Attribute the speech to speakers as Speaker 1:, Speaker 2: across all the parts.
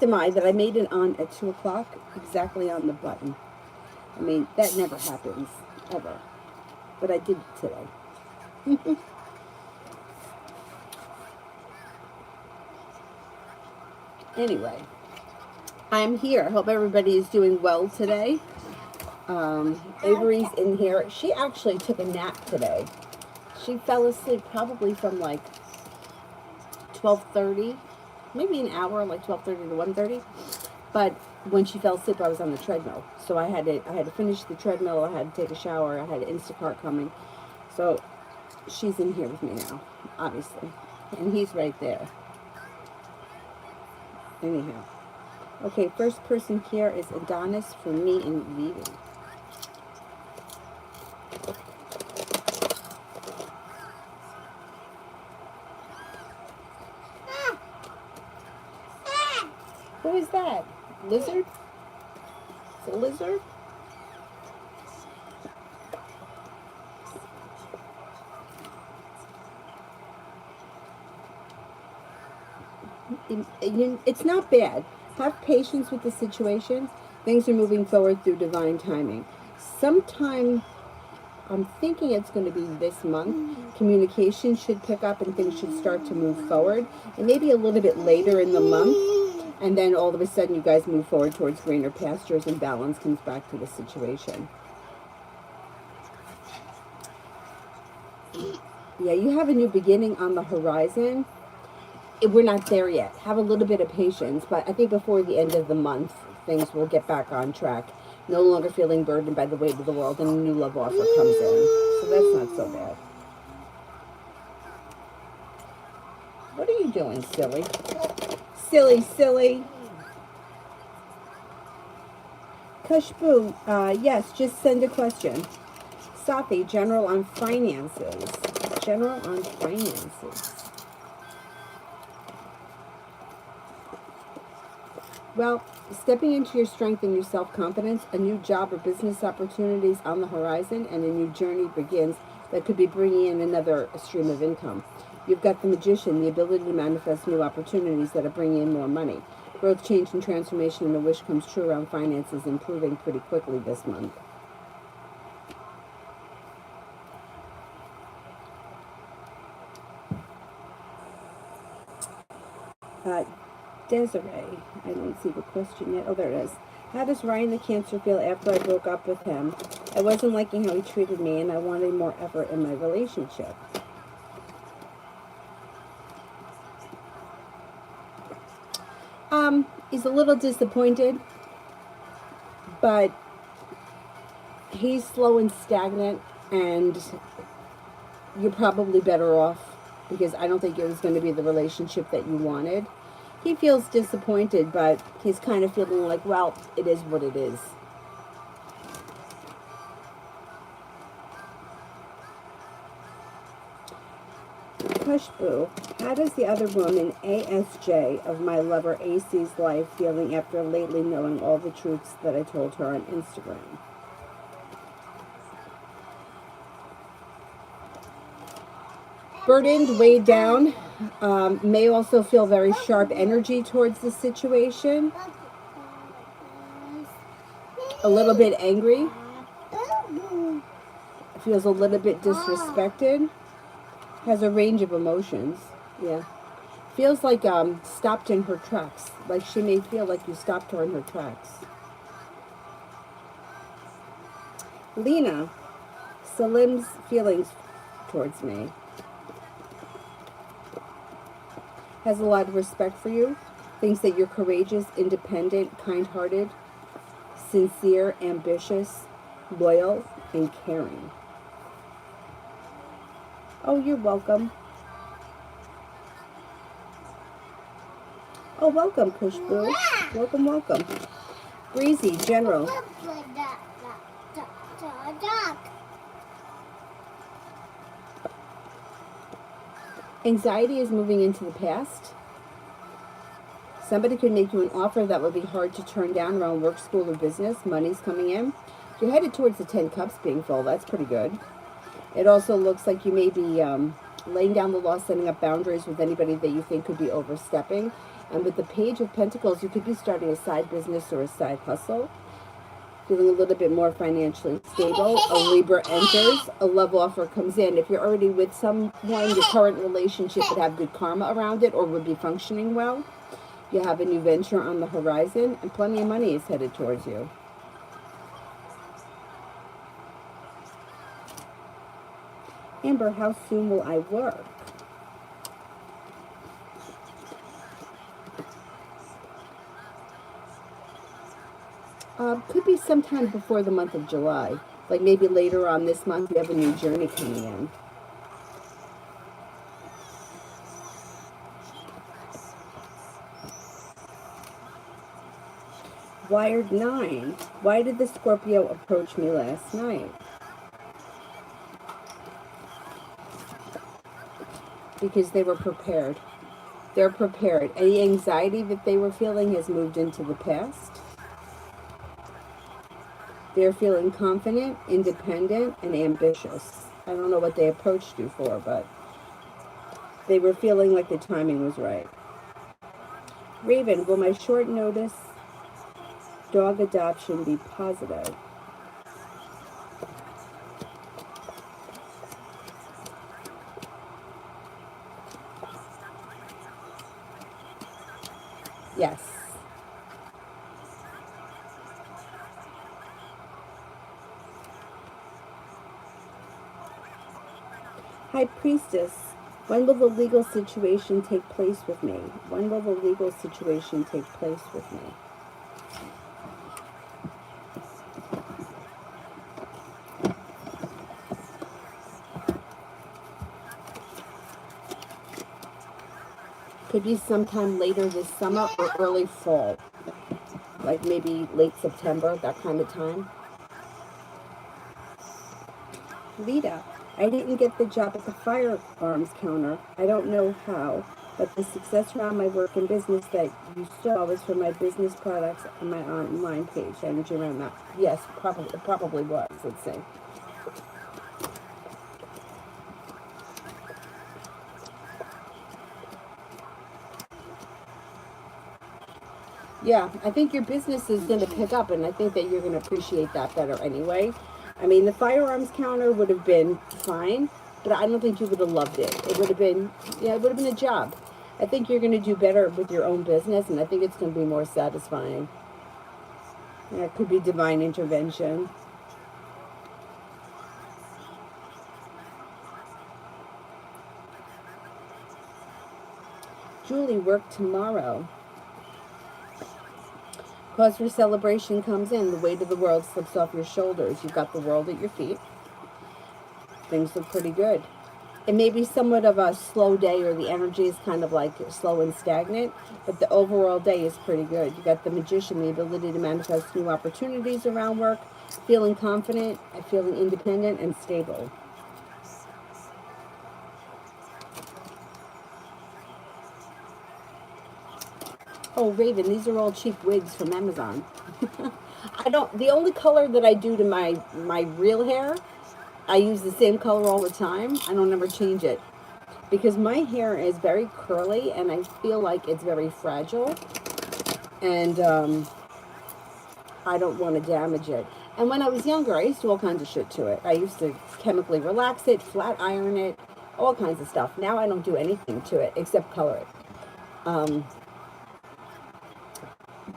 Speaker 1: Am I that I made it on at 2 o'clock, exactly on the button. I mean, that never happens, ever. But I did today. Anyway, I'm here. Hope everybody is doing well today. Avery's in here. She actually took a nap today. She fell asleep probably from like 12:30, maybe an hour, like 12:30 to 1:30. But when she fell asleep, I was on the treadmill, so I had to finish the treadmill. I had to take a shower. I had Instacart coming, so she's in here with me now, obviously, and he's right there. Anyhow, okay. First person here is Adonis for me and Vivi. Who is that? Lizard? It's a lizard? It's not bad. Have patience with the situation. Things are moving forward through divine timing. Sometime, I'm thinking it's going to be this month, communication should pick up and things should start to move forward. And maybe a little bit later in the month, and then all of a sudden you guys move forward towards greener pastures and balance comes back to the situation. Yeah, you have a new beginning on the horizon. We're not there yet. Have a little bit of patience, but I think before the end of the month, things will get back on track. No longer feeling burdened by the weight of the world, and a new love offer comes in. So that's not so bad. What are you doing, silly? Silly, silly. Kushboo, yes, just send a question. Safi, general on finances. General on finances. Well, stepping into your strength and your self-confidence, a new job or business opportunities on the horizon, and a new journey begins that could be bringing in another stream of income. You've got the magician, the ability to manifest new opportunities that are bringing in more money. Growth, change, and transformation, and a wish comes true around finances improving pretty quickly this month. Desiree, I don't see the question yet. Oh, there it is. How does Ryan the Cancer feel after I broke up with him? I wasn't liking how he treated me, and I wanted more effort in my relationship. He's a little disappointed, but he's slow and stagnant, and you're probably better off because I don't think it was going to be the relationship that you wanted. He feels disappointed, but he's kind of feeling like, well, it is what it is. Hushboo, how does the other woman, ASJ, of my lover AC's life feeling after lately knowing all the truths that I told her on Instagram? Burdened, weighed down, may also feel very sharp energy towards the situation. A little bit angry. Feels a little bit disrespected. Has a range of emotions. Yeah. Feels like stopped in her tracks. Like she may feel like you stopped her in her tracks. Lena, Salim's feelings towards me. Has a lot of respect for you. Thinks that you're courageous, independent, kind-hearted, sincere, ambitious, loyal, and caring. Oh, you're welcome. Oh, welcome, Kushboo. Welcome, welcome. Breezy, General. Anxiety is moving into the past. Somebody could make you an offer that would be hard to turn down around work, school, or business. Money's coming in. You're headed towards the 10 cups being full. That's pretty good. It also looks like you may be laying down the law, setting up boundaries with anybody that you think could be overstepping. And with the Page of Pentacles, you could be starting a side business or a side hustle. Feeling a little bit more financially stable. A Libra enters, a love offer comes in. If you're already with someone, your current relationship would have good karma around it or would be functioning well. You have a new venture on the horizon, and plenty of money is headed towards you. Amber, how soon will I work? Could be sometime before the month of July. Like maybe later on this month, you have a new journey coming in. Wired 9. Why did the Scorpio approach me last night? Because they were prepared. They're prepared. Any anxiety that they were feeling has moved into the past. They're feeling confident, independent, and ambitious. I don't know what they approached you for, but they were feeling like the timing was right. Raven, will my short notice dog adoption be positive? Yes. High Priestess, when will the legal situation take place with me? When will the legal situation take place with me? Could be sometime later this summer or early fall. Like maybe late September, that kind of time. Lita, I didn't get the job at the firearms counter. I don't know how, but the success around my work and business that you saw was for my business products on my online page. Energy around that. Yes, it probably was. Let's see. Yeah, I think your business is going to pick up, and I think that you're going to appreciate that better anyway. I mean, the firearms counter would have been fine, but I don't think you would have loved it. It would have been, yeah, it would have been a job. I think you're going to do better with your own business, and I think it's going to be more satisfying. And it could be divine intervention. Julie, work tomorrow. Cause for celebration comes in. The weight of the world slips off your shoulders. You've got the world at your feet. Things look pretty good. It may be somewhat of a slow day, or the energy is kind of like slow and stagnant, but the overall day is pretty good. You got the Magician, the ability to manifest new opportunities around work, feeling confident, and feeling independent and stable. Oh, Raven, these are all cheap wigs from Amazon. The only color that I do to my real hair, I use the same color all the time. I don't ever change it because my hair is very curly and I feel like it's very fragile, and I don't want to damage it. And when I was younger, I used to do all kinds of shit to it. I used to chemically relax it, flat iron it, all kinds of stuff. Now I don't do anything to it except color it.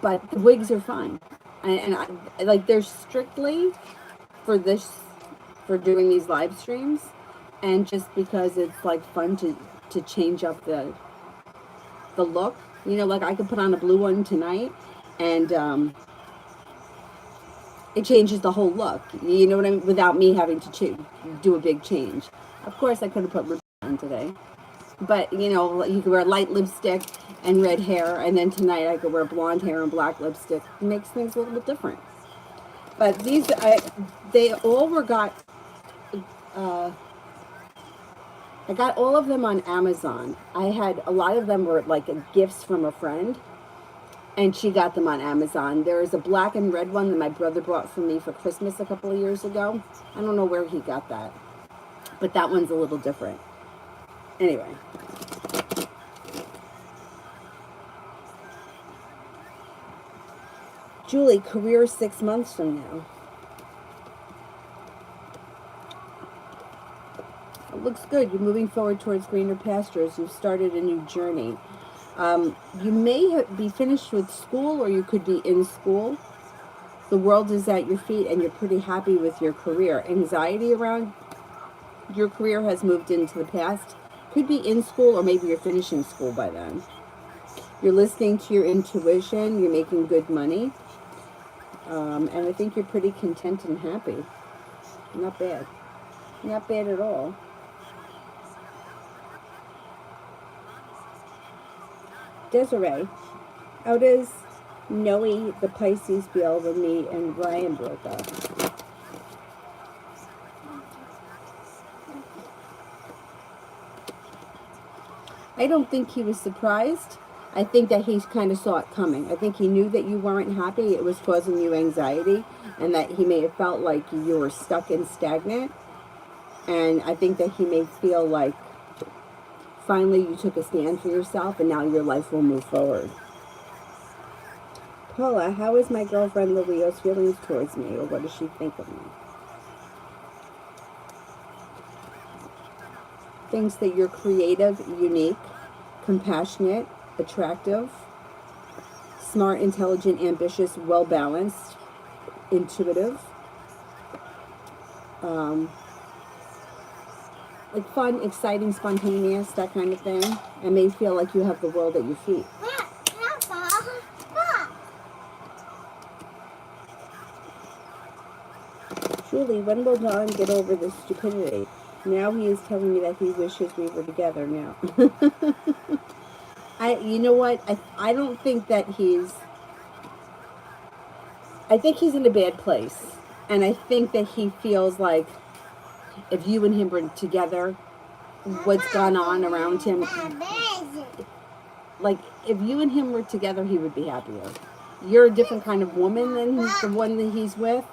Speaker 1: But the wigs are fine. And I like, they're strictly for doing these live streams, and just because it's like fun to change up the look. You know, like I could put on a blue one tonight, and it changes the whole look. You know what I mean? Without me having to do a big change. Of course, I could have put lipstick on today, but you know, you could wear light lipstick and red hair, and then tonight I could wear blonde hair and black lipstick. It makes things a little bit different. But these, they all were got. I got all of them on Amazon. I had a lot of them were like gifts from a friend, and she got them on Amazon. There is a black and red one that my brother bought for me for Christmas a couple of years ago. I don't know where he got that, but that one's a little different. Anyway. Julie, career 6 months from now. It looks good. You're moving forward towards greener pastures. You've started a new journey. You may be finished with school, or you could be in school. The world is at your feet, and you're pretty happy with your career. Anxiety around your career has moved into the past. Could be in school, or maybe you're finishing school by then. You're listening to your intuition. You're making good money. And I think you're pretty content and happy. Not bad. Not bad at all. Desiree, how does Noe the Pisces feel when me and Ryan broke up? I don't think he was surprised. I think that he kind of saw it coming. I think he knew that you weren't happy. It was causing you anxiety, and that he may have felt like you were stuck and stagnant. And I think that he may feel like finally you took a stand for yourself, and now your life will move forward. Paula, how is my girlfriend Lilia's feelings towards me, or what does she think of me? Thinks that you're creative, unique, compassionate, attractive, smart, intelligent, ambitious, well-balanced, intuitive, like fun, exciting, spontaneous, that kind of thing, and may feel like you have the world at your feet. Julie, when will Don get over this stupidity? Now he is telling me that he wishes we were together now. You know what? I don't think that I think he's in a bad place. And I think that he feels like if you and him were together, what's gone on around him, like if you and him were together, he would be happier. You're a different kind of woman than the one that he's with,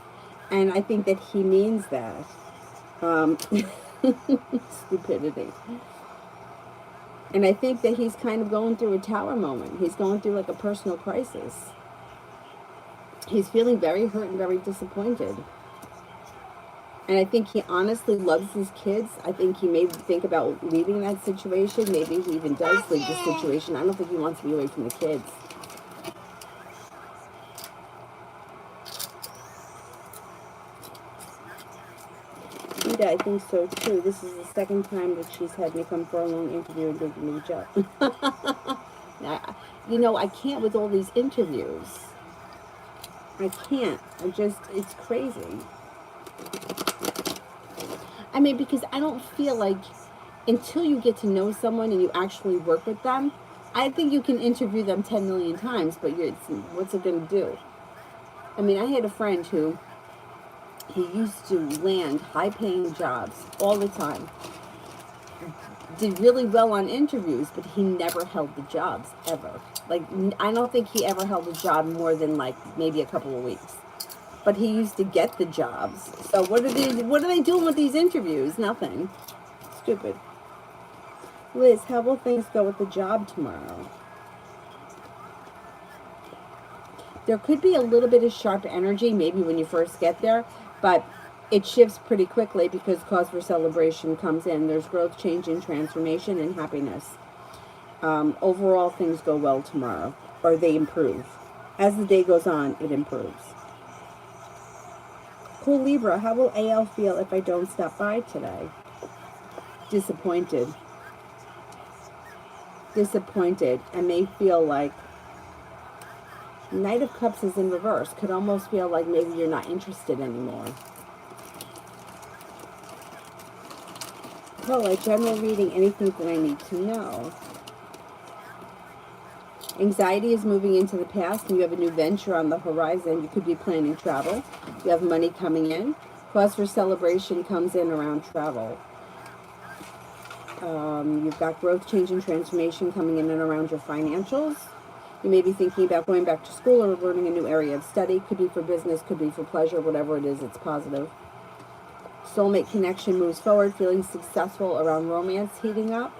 Speaker 1: and I think that he means that. Stupidity. And I think that he's kind of going through a tower moment. He's going through like a personal crisis. He's feeling very hurt and very disappointed. And I think he honestly loves his kids. I think he may think about leaving that situation. Maybe he even does leave the situation. I don't think he wants to be away from the kids. Rita, I think so too. This is the second time that she's had me come for a long interview and give me a job. You know, I can't with all these interviews. I can't. It's crazy. I mean, because I don't feel like until you get to know someone and you actually work with them, I think you can interview them 10 million times, but what's it going to do? I mean, I had a friend who he used to land high-paying jobs all the time. Did really well on interviews, but he never held the jobs, ever. Like, I don't think he ever held a job more than, like, maybe a couple of weeks. But he used to get the jobs. So what are they doing with these interviews? Nothing. Stupid. Liz, how will things go with the job tomorrow? There could be a little bit of sharp energy maybe when you first get there, but it shifts pretty quickly because cause for celebration comes in. There's growth, change, and transformation and happiness. Overall, things go well tomorrow, or they improve. As the day goes on, it improves. Cool Libra, how will AL feel if I don't stop by today? Disappointed. Disappointed, and may feel like Knight of Cups is in reverse. Could almost feel like maybe you're not interested anymore. Paula, general reading, anything that I need to know. Anxiety is moving into the past, and you have a new venture on the horizon. You could be planning travel. You have money coming in. Cause for celebration comes in around travel. You've got growth, change, and transformation coming in and around your financials. You may be thinking about going back to school or learning a new area of study. Could be for business, could be for pleasure, whatever it is, it's positive. Soulmate connection moves forward, feeling successful around romance heating up.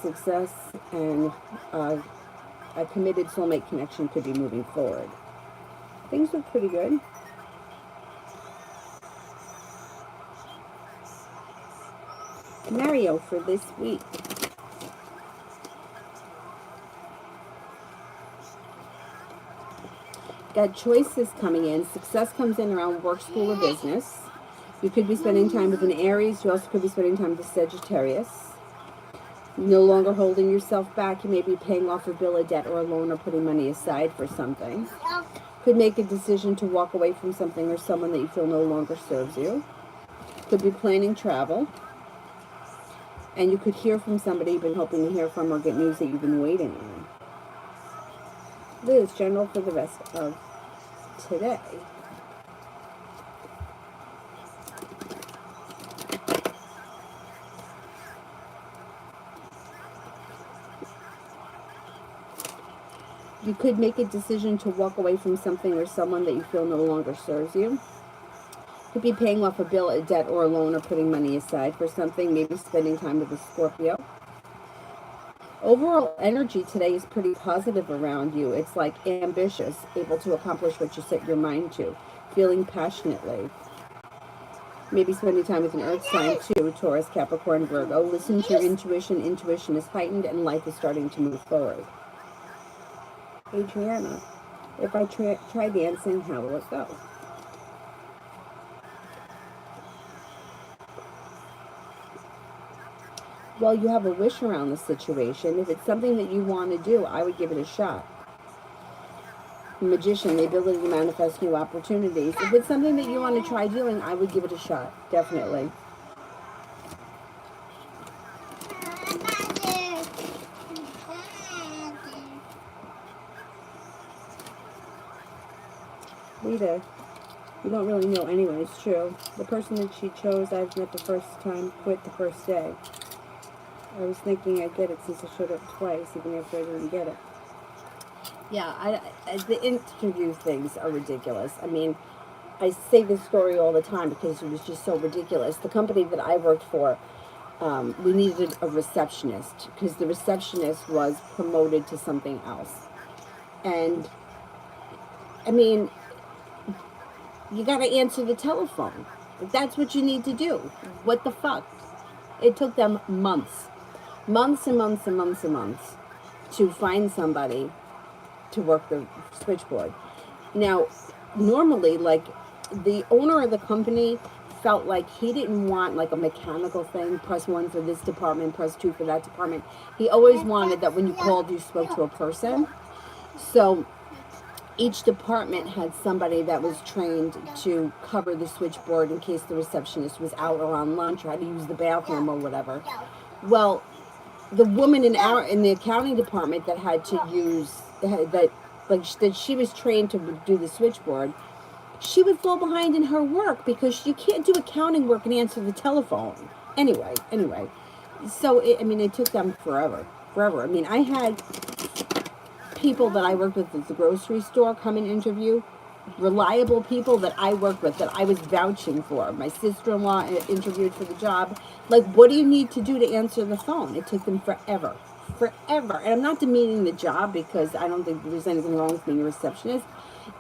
Speaker 1: Success and a committed soulmate connection could be moving forward. Things look pretty good. Mario for this week. Got choices coming in. Success comes in around work, school, or business. You could be spending time with an Aries. You also could be spending time with a Sagittarius. No longer holding yourself back. You may be paying off a bill, a debt, or a loan, or putting money aside for something. Could make a decision to walk away from something or someone that you feel no longer serves you. Could be planning travel. And you could hear from somebody you've been hoping to hear from, or get news that you've been waiting on. Liz, general for the rest of today. You could make a decision to walk away from something or someone that you feel no longer serves you. Could be paying off a bill, a debt, or a loan, or putting money aside for something, maybe spending time with a Scorpio. Overall energy today is pretty positive around you. It's like ambitious, able to accomplish what you set your mind to, feeling passionately. Maybe spending time with an earth sign too, Taurus, Capricorn, Virgo. Listen to your intuition. Intuition is heightened and life is starting to move forward. Adriana, if I try dancing, how will it go? Well, you have a wish around the situation. If it's something that you want to do, I would give it a shot. Magician, the ability to manifest new opportunities. If it's something that you want to try doing, I would give it a shot, definitely. Rita, you don't really know anyway, it's true. The person that she chose, I've met the first time, quit the first day. I was thinking I'd get it since I showed up twice, even after I didn't get it. Yeah, the interview things are ridiculous. I mean, I say this story all the time because it was just so ridiculous. The company that I worked for, we needed a receptionist because the receptionist was promoted to something else. And, I mean, you got to answer the telephone. That's what you need to do. What the fuck? It took them months and months and months and months to find somebody to work the switchboard. Now, normally, like, the owner of the company felt like he didn't want like a mechanical thing, press 1 for this department, press 2 for that department. He always wanted that when you called, you spoke to a person. So each department had somebody that was trained to cover the switchboard in case the receptionist was out or on lunch or had to use the bathroom or whatever. Well, the woman in the accounting department that had to use that she was trained to do the switchboard, she would fall behind in her work because you can't do accounting work and answer the telephone. Anyway, so it took them forever. I mean, I had people that I worked with at the grocery store come and interview, reliable people that I worked with that I was vouching for. My sister-in-law interviewed for the job. Like, what do you need to do to answer the phone? It took them forever. And I'm not demeaning the job because I don't think there's anything wrong with being a receptionist.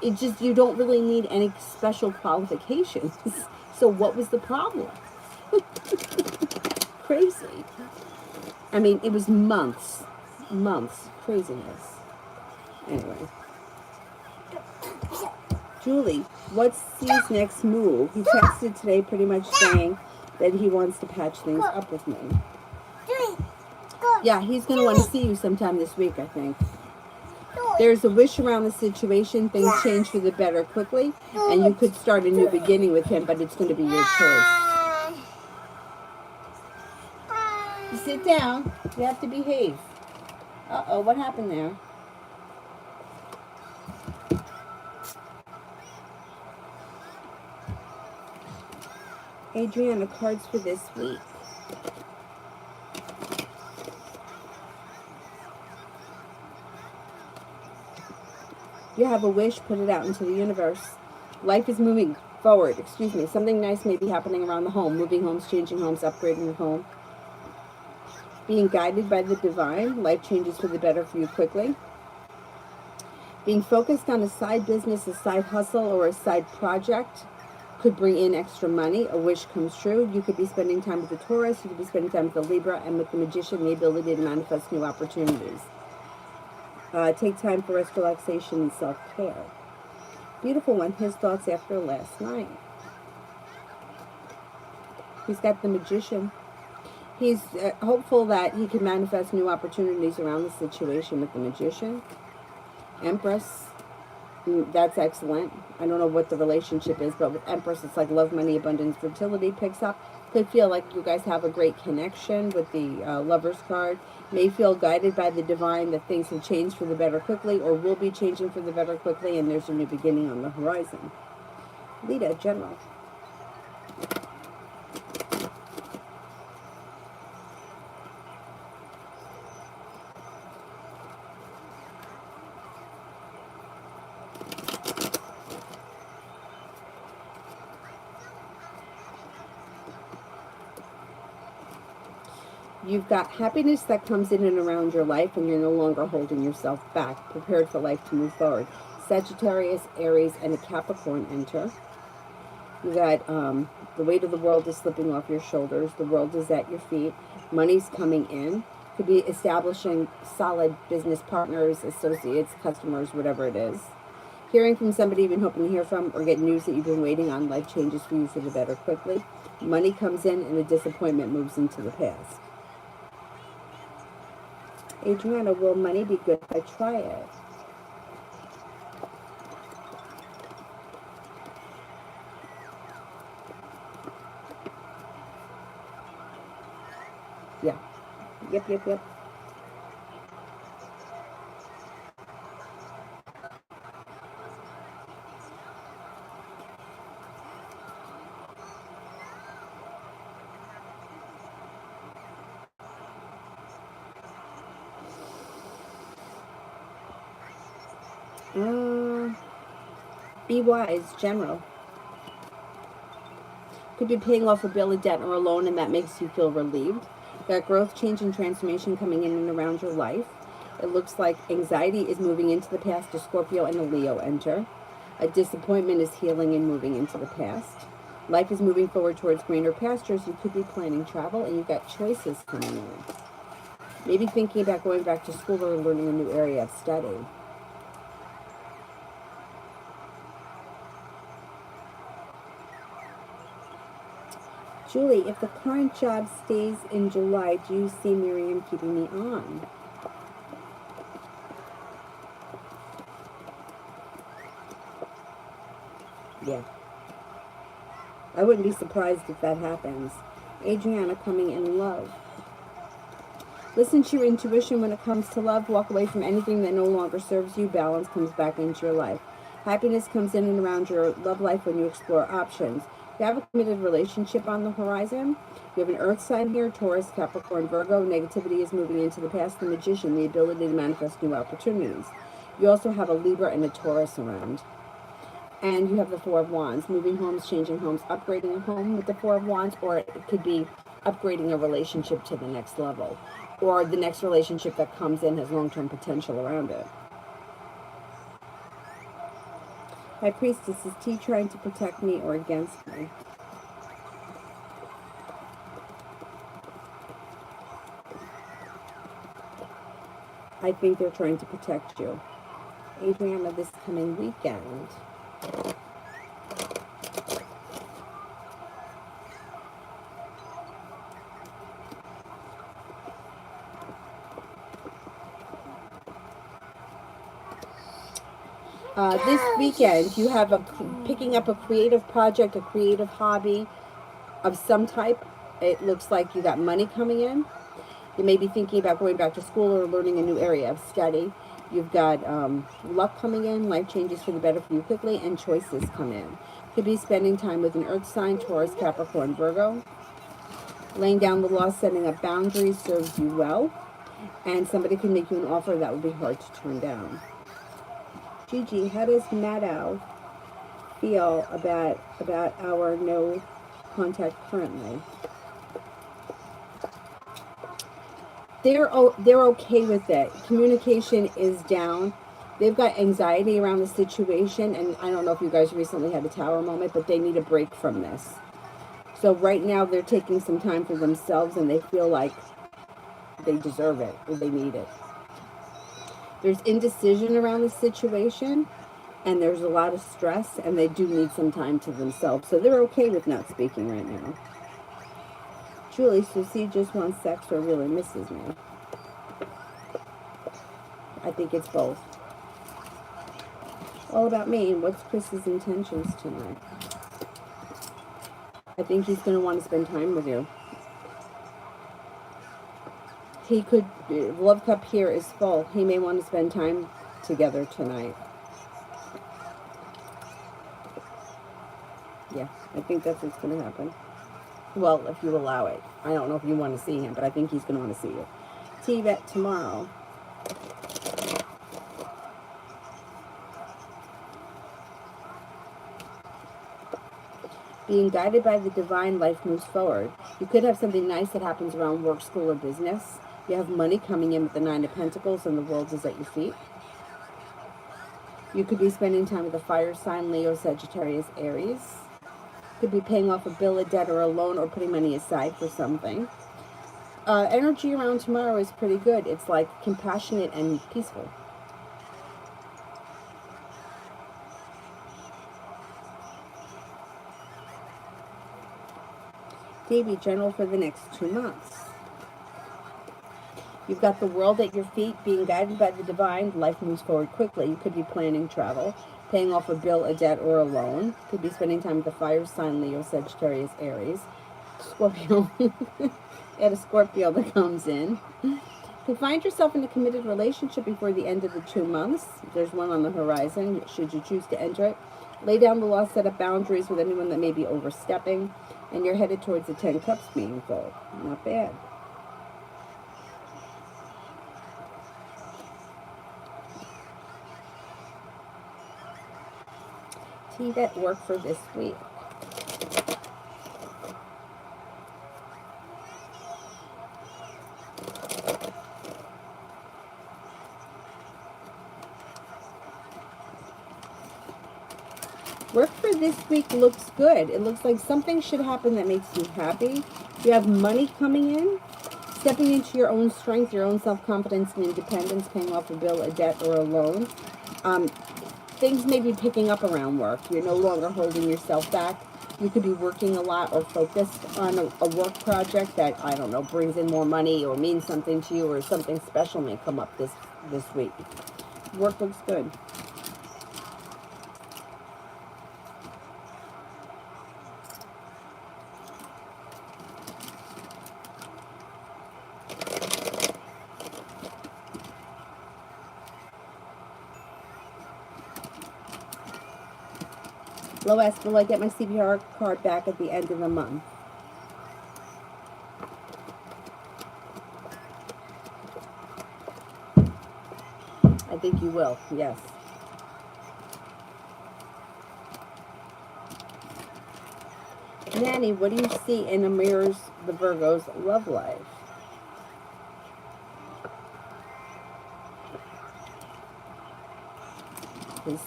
Speaker 1: It just, you don't really need any special qualifications. So what was the problem? Crazy. I mean, it was months. Craziness. Anyway. Julie, what's C's next move? He texted today pretty much saying that he wants to patch things up with me. Yeah, he's going to want to see you sometime this week, I think. There's a wish around the situation. Things change for the better quickly, and you could start a new beginning with him, but it's going to be your choice. You sit down. You have to behave. Uh-oh, what happened there? Adriana, cards for this week. You have a wish, put it out into the universe. Life is moving forward. Something nice may be happening around the home. Moving homes, changing homes, upgrading your home. Being guided by the divine. Life changes for the better for you quickly. Being focused on a side business, a side hustle, or a side project could bring in extra money. A wish comes true. You could be spending time with the Taurus. You could be spending time with the Libra, and with the Magician, the ability to manifest new opportunities. Take time for rest, relaxation, and self-care. Beautiful one. His thoughts after last night. He's got the Magician. He's hopeful that he can manifest new opportunities around the situation with the Magician. Empress. That's excellent. I don't know what the relationship is, but with Empress, it's like love, money, abundance, fertility picks up. Could feel like you guys have a great connection with the Lover's card. May feel guided by the divine that things have changed for the better quickly, or will be changing for the better quickly, and there's a new beginning on the horizon. Lita, General. You've got happiness that comes in and around your life, and you're no longer holding yourself back, prepared for life to move forward. Sagittarius, Aries, and a Capricorn enter. You got the weight of the world is slipping off your shoulders. The world is at your feet. Money's coming in. Could be establishing solid business partners, associates, customers, whatever it is. Hearing from somebody you've been hoping to hear from, or get news that you've been waiting on. Life changes for you for the better quickly. Money comes in, and a disappointment moves into the past. Adriana, will money be good if I try it? Yeah. Yep. Be wise, General. Could be paying off a bill, a debt, or a loan, and that makes you feel relieved. Got growth, change, and transformation coming in and around your life. It looks like anxiety is moving into the past. A Scorpio and a Leo enter. A disappointment is healing and moving into the past. Life is moving forward towards greener pastures. You could be planning travel, and you've got choices coming in. Maybe thinking about going back to school or learning a new area of study. Julie, if the current job stays in July, do you see Miriam keeping me on? Yeah. I wouldn't be surprised if that happens. Adriana, coming in love. Listen to your intuition when it comes to love. Walk away from anything that no longer serves you. Balance comes back into your life. Happiness comes in and around your love life when you explore options. You have a committed relationship on the horizon. You have an earth sign here, Taurus, Capricorn, Virgo. Negativity is moving into the past. The Magician, the ability to manifest new opportunities. You also have a Libra and a Taurus around. And you have the Four of Wands, moving homes, changing homes, upgrading a home with the Four of Wands, or it could be upgrading a relationship to the next level, or the next relationship that comes in has long-term potential around it. High Priestess, is T trying to protect me or against me? I think they're trying to protect you. Adriana, this coming weekend. This weekend, you have picking up a creative project, a creative hobby of some type. It looks like you got money coming in. You may be thinking about going back to school or learning a new area of study. You've got luck coming in, life changes for the better for you quickly, and choices come in. Could be spending time with an earth sign, Taurus, Capricorn, Virgo. Laying down the law, setting up boundaries serves you well. And somebody can make you an offer that would be hard to turn down. Gigi, how does Maddow feel about our no contact currently? They're okay with it. Communication is down. They've got anxiety around the situation, and I don't know if you guys recently had a tower moment, but they need a break from this. So right now they're taking some time for themselves, and they feel like they deserve it or they need it. There's indecision around the situation, and there's a lot of stress, and they do need some time to themselves. So they're okay with not speaking right now. Julie, so she just wants sex or really misses me? I think it's both. All about me. What's Chris's intentions tonight? I think he's going to want to spend time with you. He could, love cup here is full. He may want to spend time together tonight. Yeah, I think that's what's going to happen. Well, if you allow it. I don't know if you want to see him, but I think he's going to want to see you. T-Bet tomorrow. Being guided by the divine, life moves forward. You could have something nice that happens around work, school, or business. You have money coming in with the 9 of Pentacles, and the world is at your feet. You could be spending time with a fire sign, Leo, Sagittarius, Aries. Could be paying off a bill, a debt, or a loan, or putting money aside for something. Energy around tomorrow is pretty good. It's like compassionate and peaceful. Davy, general for the next 2 months. You've got the world at your feet, being guided by the divine. Life moves forward quickly. You could be planning travel, paying off a bill, a debt, or a loan. Could be spending time with the fire sign, Leo, Sagittarius, Aries. Scorpio. At a Scorpio that comes in. Could find yourself in a committed relationship before the end of the 2 months. There's one on the horizon, should you choose to enter it. Lay down the law, set up boundaries with anyone that may be overstepping. And you're headed towards the 10 Cups being full. Not bad. T-Bet work for this week. Work for this week looks good. It looks like something should happen that makes you happy. You have money coming in, stepping into your own strength, your own self-confidence and independence, paying off a bill, a debt, or a loan. Things may be picking up around work. You're no longer holding yourself back. You could be working a lot or focused on a work project that, I don't know, brings in more money or means something to you, or something special may come up this week. Work looks good. Lois, will I get my CPR card back at the end of the month? I think you will, yes. Nanny, what do you see in the mirrors, the Virgo's love life?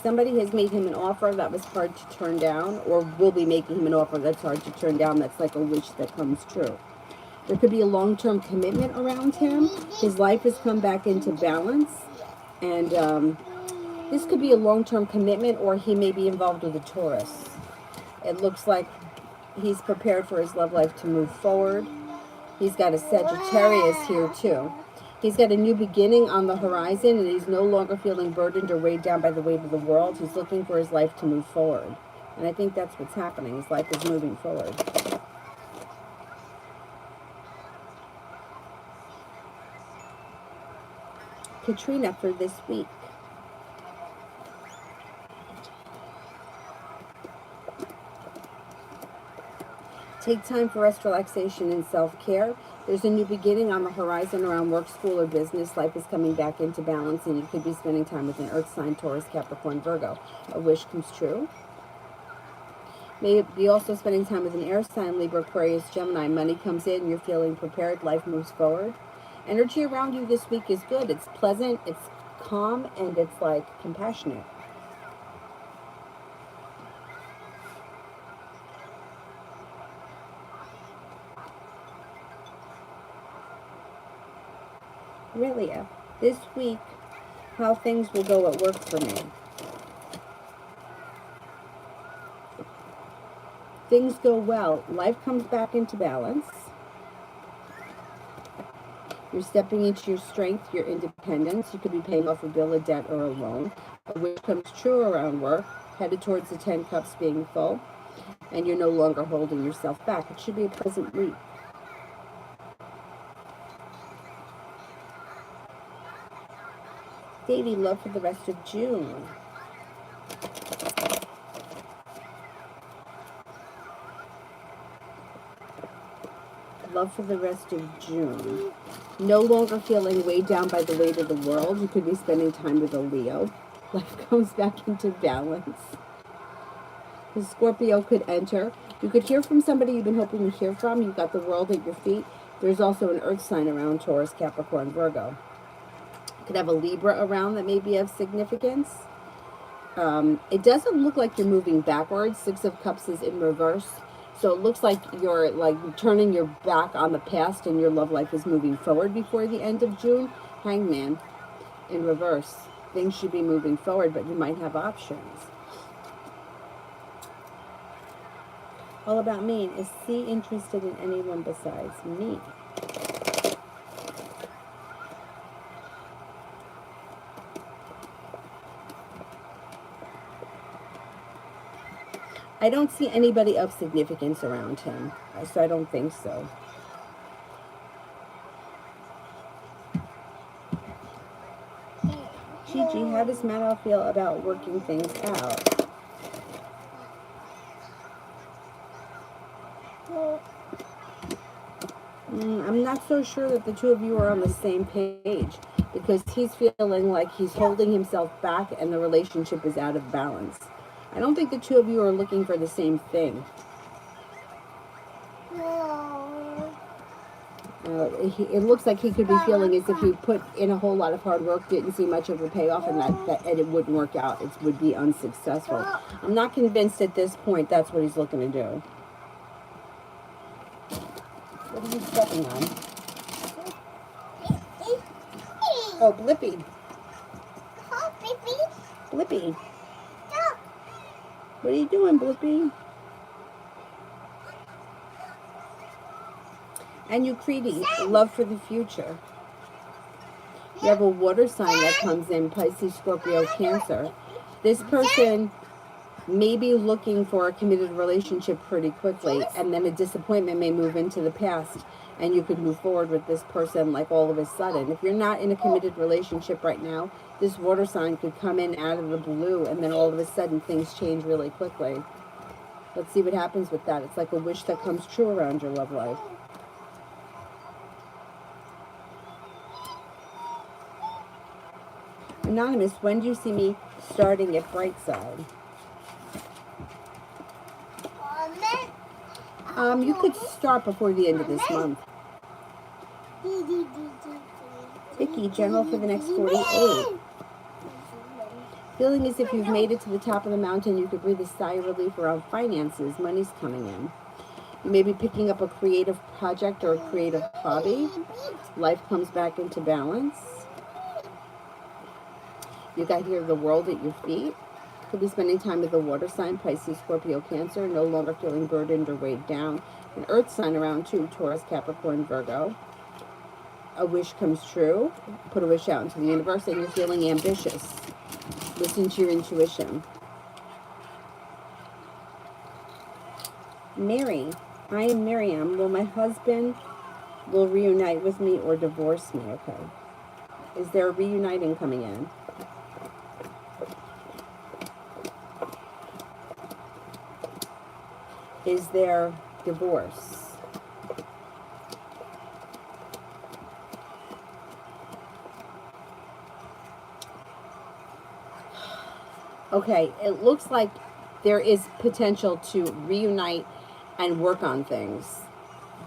Speaker 1: Somebody has made him an offer that was hard to turn down, or will be making him an offer that's hard to turn down. That's like a wish that comes true. There could be a long-term commitment around him. His life has come back into balance. And this could be a long-term commitment, or he may be involved with a Taurus. It looks like he's prepared for his love life to move forward. He's got a Sagittarius here too. He's got a new beginning on the horizon, and he's no longer feeling burdened or weighed down by the weight of the world. He's looking for his life to move forward. And I think that's what's happening. His life is moving forward. Katrina for this week. Take time for rest, relaxation, and self-care. There's a new beginning on the horizon around work, school, or business. Life is coming back into balance, and you could be spending time with an earth sign, Taurus, Capricorn, Virgo. A wish comes true. May be also spending time with an air sign, Libra, Aquarius, Gemini. Money comes in, you're feeling prepared, life moves forward. Energy around you this week is good. It's pleasant, it's calm and it's like compassionate. Really, this week, how things will go at work for me. Things go well. Life comes back into balance. You're stepping into your strength, your independence. You could be paying off a bill, a debt, or a loan. A wish comes true around work, headed towards the 10 cups being full, and you're no longer holding yourself back. It should be a pleasant week. Davey, love for the rest of June. Love for the rest of June. No longer feeling weighed down by the weight of the world. You could be spending time with a Leo. Life comes back into balance. The Scorpio could enter. You could hear from somebody you've been hoping to hear from. You've got the world at your feet. There's also an earth sign around Taurus, Capricorn, Virgo. You could have a Libra around that may be of significance. It doesn't look like you're moving backwards. 6 of Cups is in reverse. So it looks like you're like turning your back on the past and your love life is moving forward before the end of June. Hangman in reverse. Things should be moving forward, but you might have options. All about me. Is C interested in anyone besides me? I don't see anybody of significance around him, so I don't think so. Gigi, how does Matt feel about working things out? I'm not so sure that the two of you are on the same page, because he's feeling like he's holding himself back and the relationship is out of balance. I don't think the two of you are looking for the same thing. It looks like he could be feeling as if he put in a whole lot of hard work, didn't see much of a payoff, and that it wouldn't work out. It would be unsuccessful. I'm not convinced at this point that's what he's looking to do. What are you stepping on? Oh, Blippy. Blippy. What are you doing, Blippy? And Eucrides, love for the future. You have a water sign that comes in, Pisces, Scorpio, Cancer. This person may be looking for a committed relationship pretty quickly, and then a disappointment may move into the past, and you could move forward with this person like all of a sudden. If you're not in a committed relationship right now, this water sign could come in out of the blue, and then all of a sudden things change really quickly. Let's see what happens with that. It's like a wish that comes true around your love life. Anonymous, when do you see me starting at Brightside? You could start before the end of this month. Vicky, general for the next 48. Feeling as if you've made it to the top of the mountain, you could breathe a sigh of relief around finances. Money's coming in. You may be picking up a creative project or a creative hobby. Life comes back into balance. You got here the world at your feet. Could be spending time with the water sign, Pisces, Scorpio, Cancer, no longer feeling burdened or weighed down. An earth sign around too, Taurus, Capricorn, Virgo. A wish comes true. Put a wish out into the universe and you're feeling ambitious. Listen to your intuition. Mary, I am Miriam. Will my husband reunite with me or divorce me? Okay. Is there a reuniting coming in? Is there divorce? Okay, it looks like there is potential to reunite and work on things.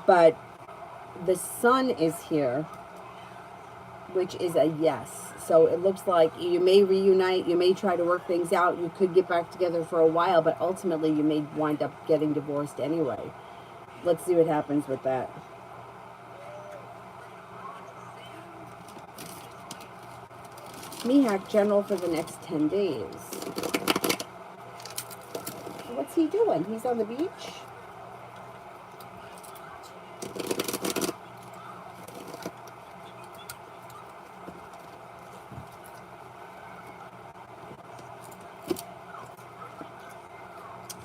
Speaker 1: But the sun is here. which is a yes. So it looks like you may reunite, you may try to work things out, you could get back together for a while, but ultimately you may wind up getting divorced anyway. Let's see what happens with that. Mihak, general for the next 10 days. What's he doing? He's on the beach?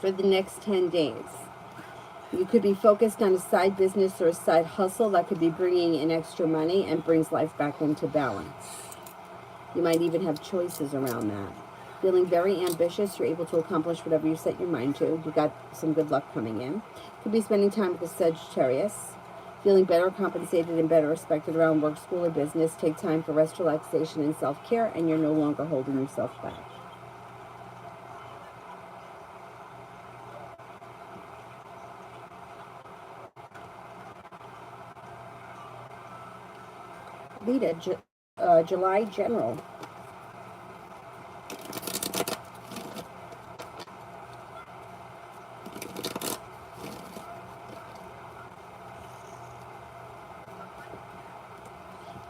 Speaker 1: For the next 10 days. You could be focused on a side business or a side hustle that could be bringing in extra money and brings life back into balance. You might even have choices around that. Feeling very ambitious, you're able to accomplish whatever you set your mind to. You got some good luck coming in. Could be spending time with the Sagittarius. Feeling better compensated and better respected around work, school, or business. Take time for rest, relaxation, and self-care, and you're no longer holding yourself back. Lita, July general.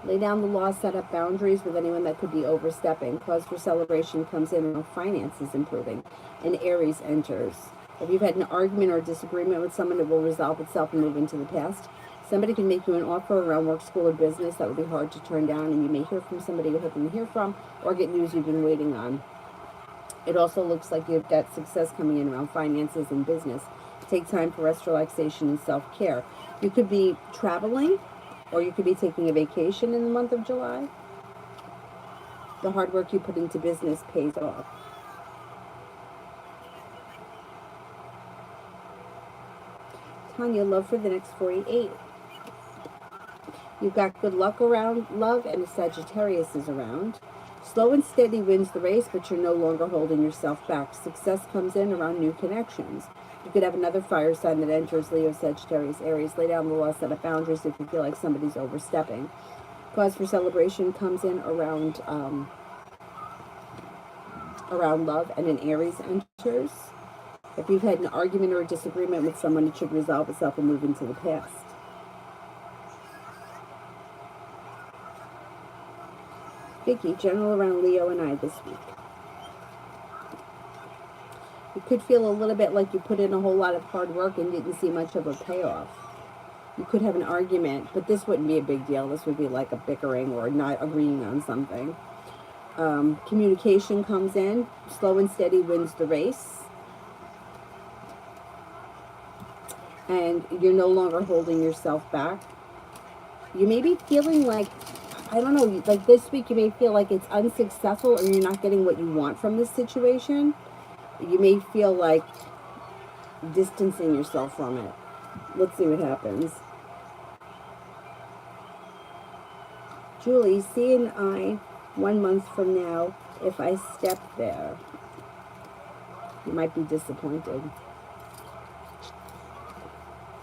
Speaker 1: Lay down the law, set up boundaries with anyone that could be overstepping. Cause for celebration comes in when finances improving. And Aries enters. If you've had an argument or disagreement with someone, it will resolve itself and move into the past. Somebody can make you an offer around work, school, or business that would be hard to turn down, and you may hear from somebody you're hoping to hear from, or get news you've been waiting on. It also looks like you've got success coming in around finances and business. Take time for rest, relaxation, and self-care. You could be traveling, or you could be taking a vacation in the month of July. The hard work you put into business pays off. Tanya, love for the next 48. You've got good luck around love, and a Sagittarius is around. Slow and steady wins the race, but you're no longer holding yourself back. Success comes in around new connections. You could have another fire sign that enters: Leo, Sagittarius, Aries. Lay down the law, set up boundaries if you feel like somebody's overstepping. Cause for celebration comes in around love, and an Aries enters. If you've had an argument or a disagreement with someone, it should resolve itself and move into the past. Vicky, general around Leo and I this week. You could feel a little bit like you put in a whole lot of hard work and didn't see much of a payoff. You could have an argument, but this wouldn't be a big deal. This would be like a bickering or not agreeing on something. Communication comes in. Slow and steady wins the race. And you're no longer holding yourself back. You may be feeling like, I don't know, like this week you may feel like it's unsuccessful or you're not getting what you want from this situation. You may feel like distancing yourself from it. Let's see what happens. Julie, C and I, 1 month from now, if I step there. You might be disappointed.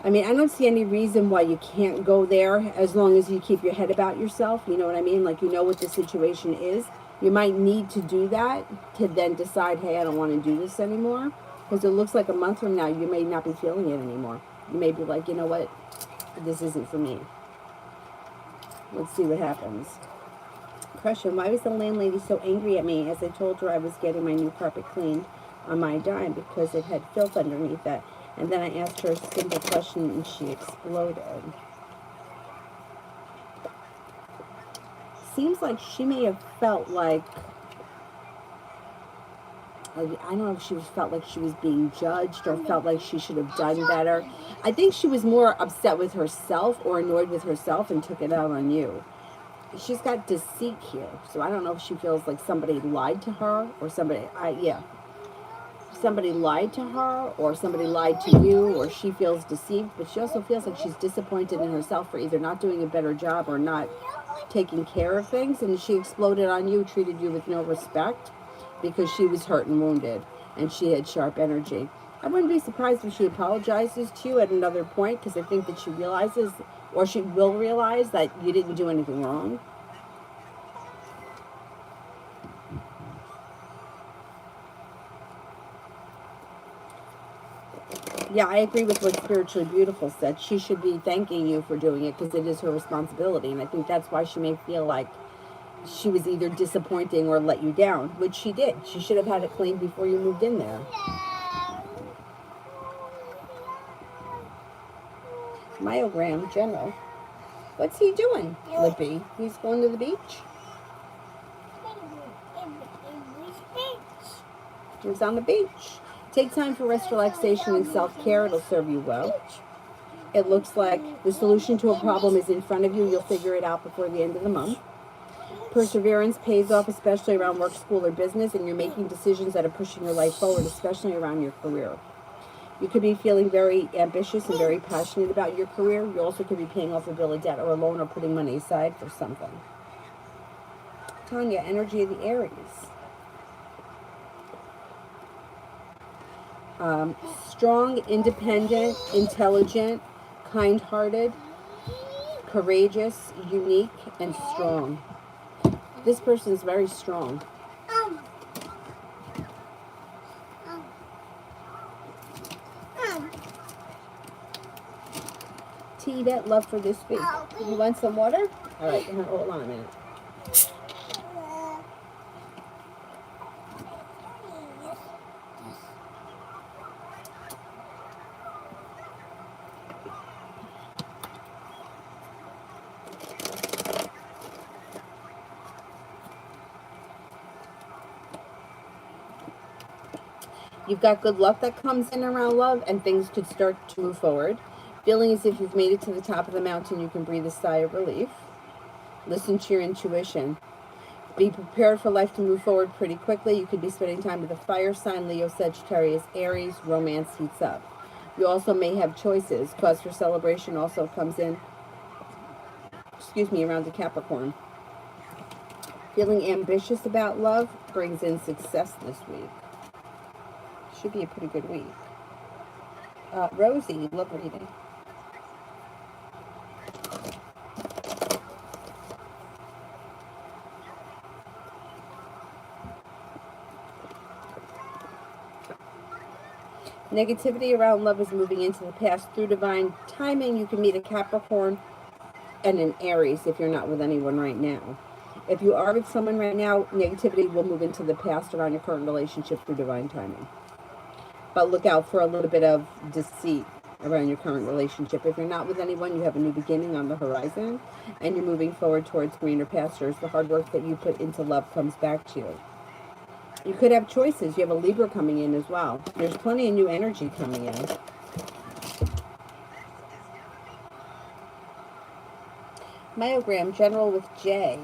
Speaker 1: I mean, I don't see any reason why you can't go there as long as you keep your head about yourself. You know what I mean? Like, you know what the situation is. You might need to do that to then decide, hey, I don't want to do this anymore. Because it looks like a month from now, you may not be feeling it anymore. You may be like, you know what? This isn't for me. Let's see what happens. Question, why was the landlady so angry at me as I told her I was getting my new carpet cleaned on my dime because it had filth underneath it? And then I asked her a simple question and she exploded. Seems like she may have felt like, I don't know if she felt like she was being judged or felt like she should have done better. I think she was more upset with herself or annoyed with herself and took it out on you. She's got deceit here. So I don't know if she feels like somebody lied to her or somebody lied to her or somebody lied to you or she feels deceived, but she also feels like she's disappointed in herself for either not doing a better job or not taking care of things, and she exploded on you, treated you with no respect because she was hurt and wounded and she had sharp energy. I wouldn't be surprised if she apologizes to you at another point, because I think that she realizes, or she will realize, that you didn't do anything wrong. Yeah, I agree with what Spiritually Beautiful said. She should be thanking you for doing it because it is her responsibility. And I think that's why she may feel like she was either disappointing or let you down, which she did. She should have had it cleaned before you moved in there. Myogram General. What's he doing, Lippy? He's going to the beach? He's on the beach. Take time for rest, relaxation, and self-care. It'll serve you well. It looks like the solution to a problem is in front of you. You'll figure it out before the end of the month. Perseverance pays off, especially around work, school, or business, and you're making decisions that are pushing your life forward, especially around your career. You could be feeling very ambitious and very passionate about your career. You also could be paying off a bill of debt or a loan or putting money aside for something. Tanya, energy of the Aries. Strong, independent, intelligent, kind-hearted, courageous, unique, and strong. This person is very strong. Tea, that love for this week. You want some water? All right, hold on a minute. You've got good luck that comes in around love, and things could start to move forward. Feeling as if you've made it to the top of the mountain, you can breathe a sigh of relief. Listen to your intuition. Be prepared for life to move forward pretty quickly. You could be spending time with a fire sign, Leo, Sagittarius, Aries. Romance heats up. You also may have choices. Cause for celebration also comes in, around the Capricorn. Feeling ambitious about love brings in success this week. Should be a pretty good week. Rosie, love reading. Negativity around love is moving into the past. Through divine timing, you can meet a Capricorn and an Aries if you're not with anyone right now. If you are with someone right now, negativity will move into the past around your current relationship through divine timing. But look out for a little bit of deceit around your current relationship. If you're not with anyone, you have a new beginning on the horizon, and you're moving forward towards greener pastures. The hard work that you put into love comes back to you. You could have choices. You have a Libra coming in as well. There's plenty of new energy coming in. Myogram General with J.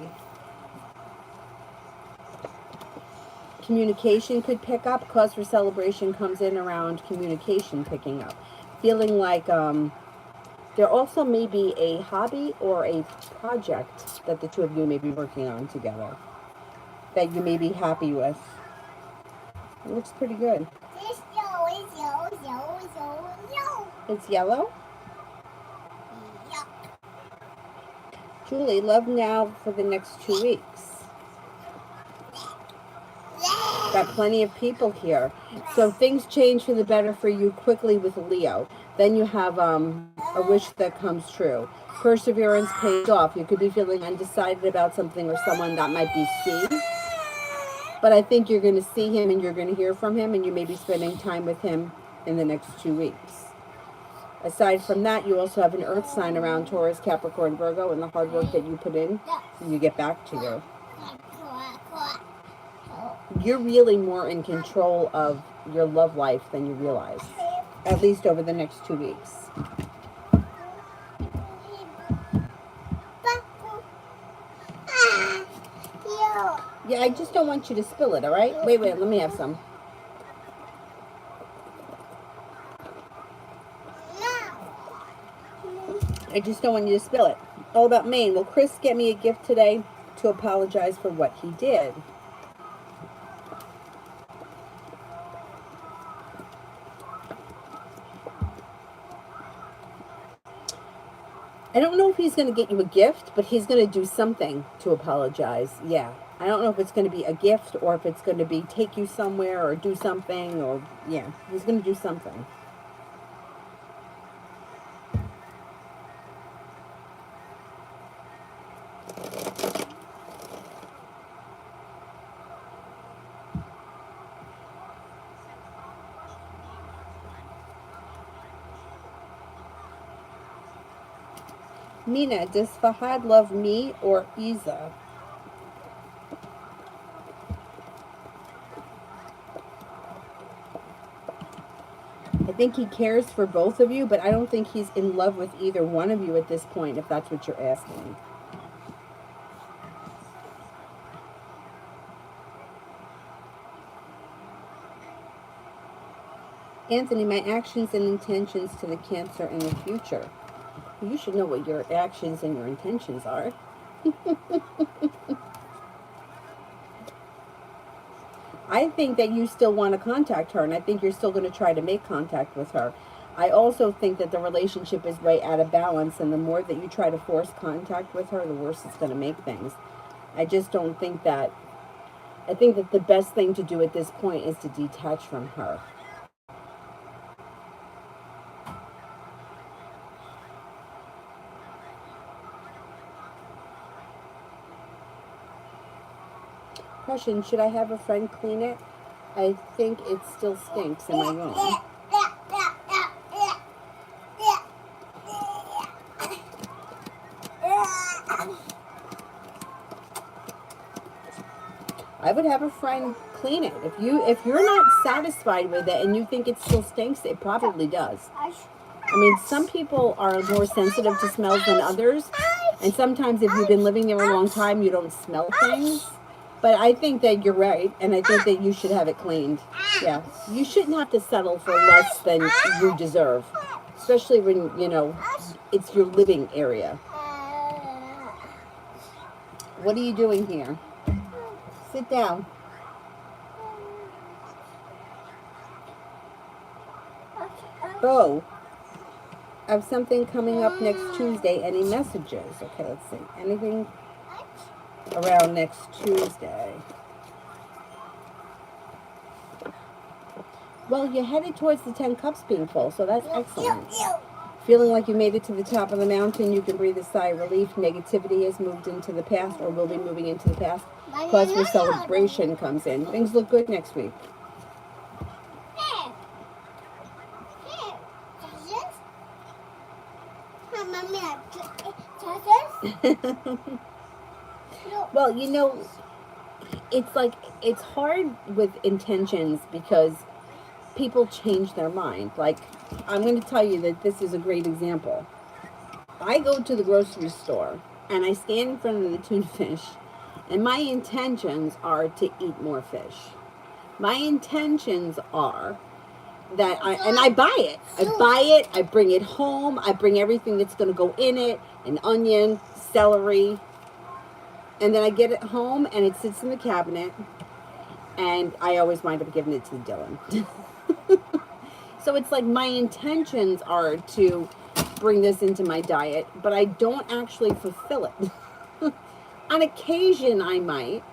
Speaker 1: Communication could pick up. Cause for celebration comes in around communication picking up. Feeling like there also may be a hobby or a project that the two of you may be working on together that you may be happy with. It looks pretty good.
Speaker 2: It's yellow.
Speaker 1: It's yellow?
Speaker 2: Yeah.
Speaker 1: Julie, love now for the next 2 weeks. Got plenty of people here. So things change for the better for you quickly with Leo. Then you have a wish that comes true. Perseverance pays off. You could be feeling undecided about something or someone that might be seen. But I think you're going to see him and you're going to hear from him, and you may be spending time with him in the next 2 weeks. Aside from that, you also have an earth sign around Taurus, Capricorn, Virgo, and the hard work that you put in, you get back to you. You're really more in control of your love life than you realize, at least over the next 2 weeks. Yeah, I just don't want you to spill it, all right? Wait, let me have some. I just don't want you to spill it. All about Maine. Will Chris get me a gift today to apologize for what he did? I don't know if he's going to get you a gift, but he's going to do something to apologize. Yeah. I don't know if it's going to be a gift or if it's going to be take you somewhere or do something or, yeah, he's going to do something. Mina, does Fahad love me or Isa? I think he cares for both of you, but I don't think he's in love with either one of you at this point, if that's what you're asking. Anthony, my actions and intentions to the Cancer in the future. You should know what your actions and your intentions are. I think that you still want to contact her, and I think you're still going to try to make contact with her. I also think that the relationship is way out of balance, and the more that you try to force contact with her, the worse it's going to make things. I just don't think that. I think that the best thing to do at this point is to detach from her. Question, should I have a friend clean it? I think it still stinks. Am I wrong? I would have a friend clean it. If you're not satisfied with it and you think it still stinks, it probably does. I mean, some people are more sensitive to smells than others, and sometimes if you've been living there a long time, you don't smell things. But I think that you're right, and I think that you should have it cleaned. Yeah, you shouldn't have to settle for less than you deserve, especially when, it's your living area. What are you doing here? Sit down. Oh, I have something coming up next Tuesday. Any messages? Okay, let's see. Anything around next Tuesday? Well, you're headed towards the 10 cups being full, so that's excellent. Feeling like you made it to the top of the mountain, you can breathe a sigh of relief. Negativity has moved into the past or will be moving into the past. Cause for celebration comes in. Things look good next week. Well, it's hard with intentions because people change their mind. Like, I'm going to tell you that this is a great example. I go to the grocery store and I stand in front of the tuna fish, and my intentions are to eat more fish. My intentions are that I buy it. I bring it home, I bring everything that's going to go in it, an onion, celery, and then I get it home and it sits in the cabinet, and I always wind up giving it to Dylan. So it's like my intentions are to bring this into my diet, but I don't actually fulfill it. On occasion I might,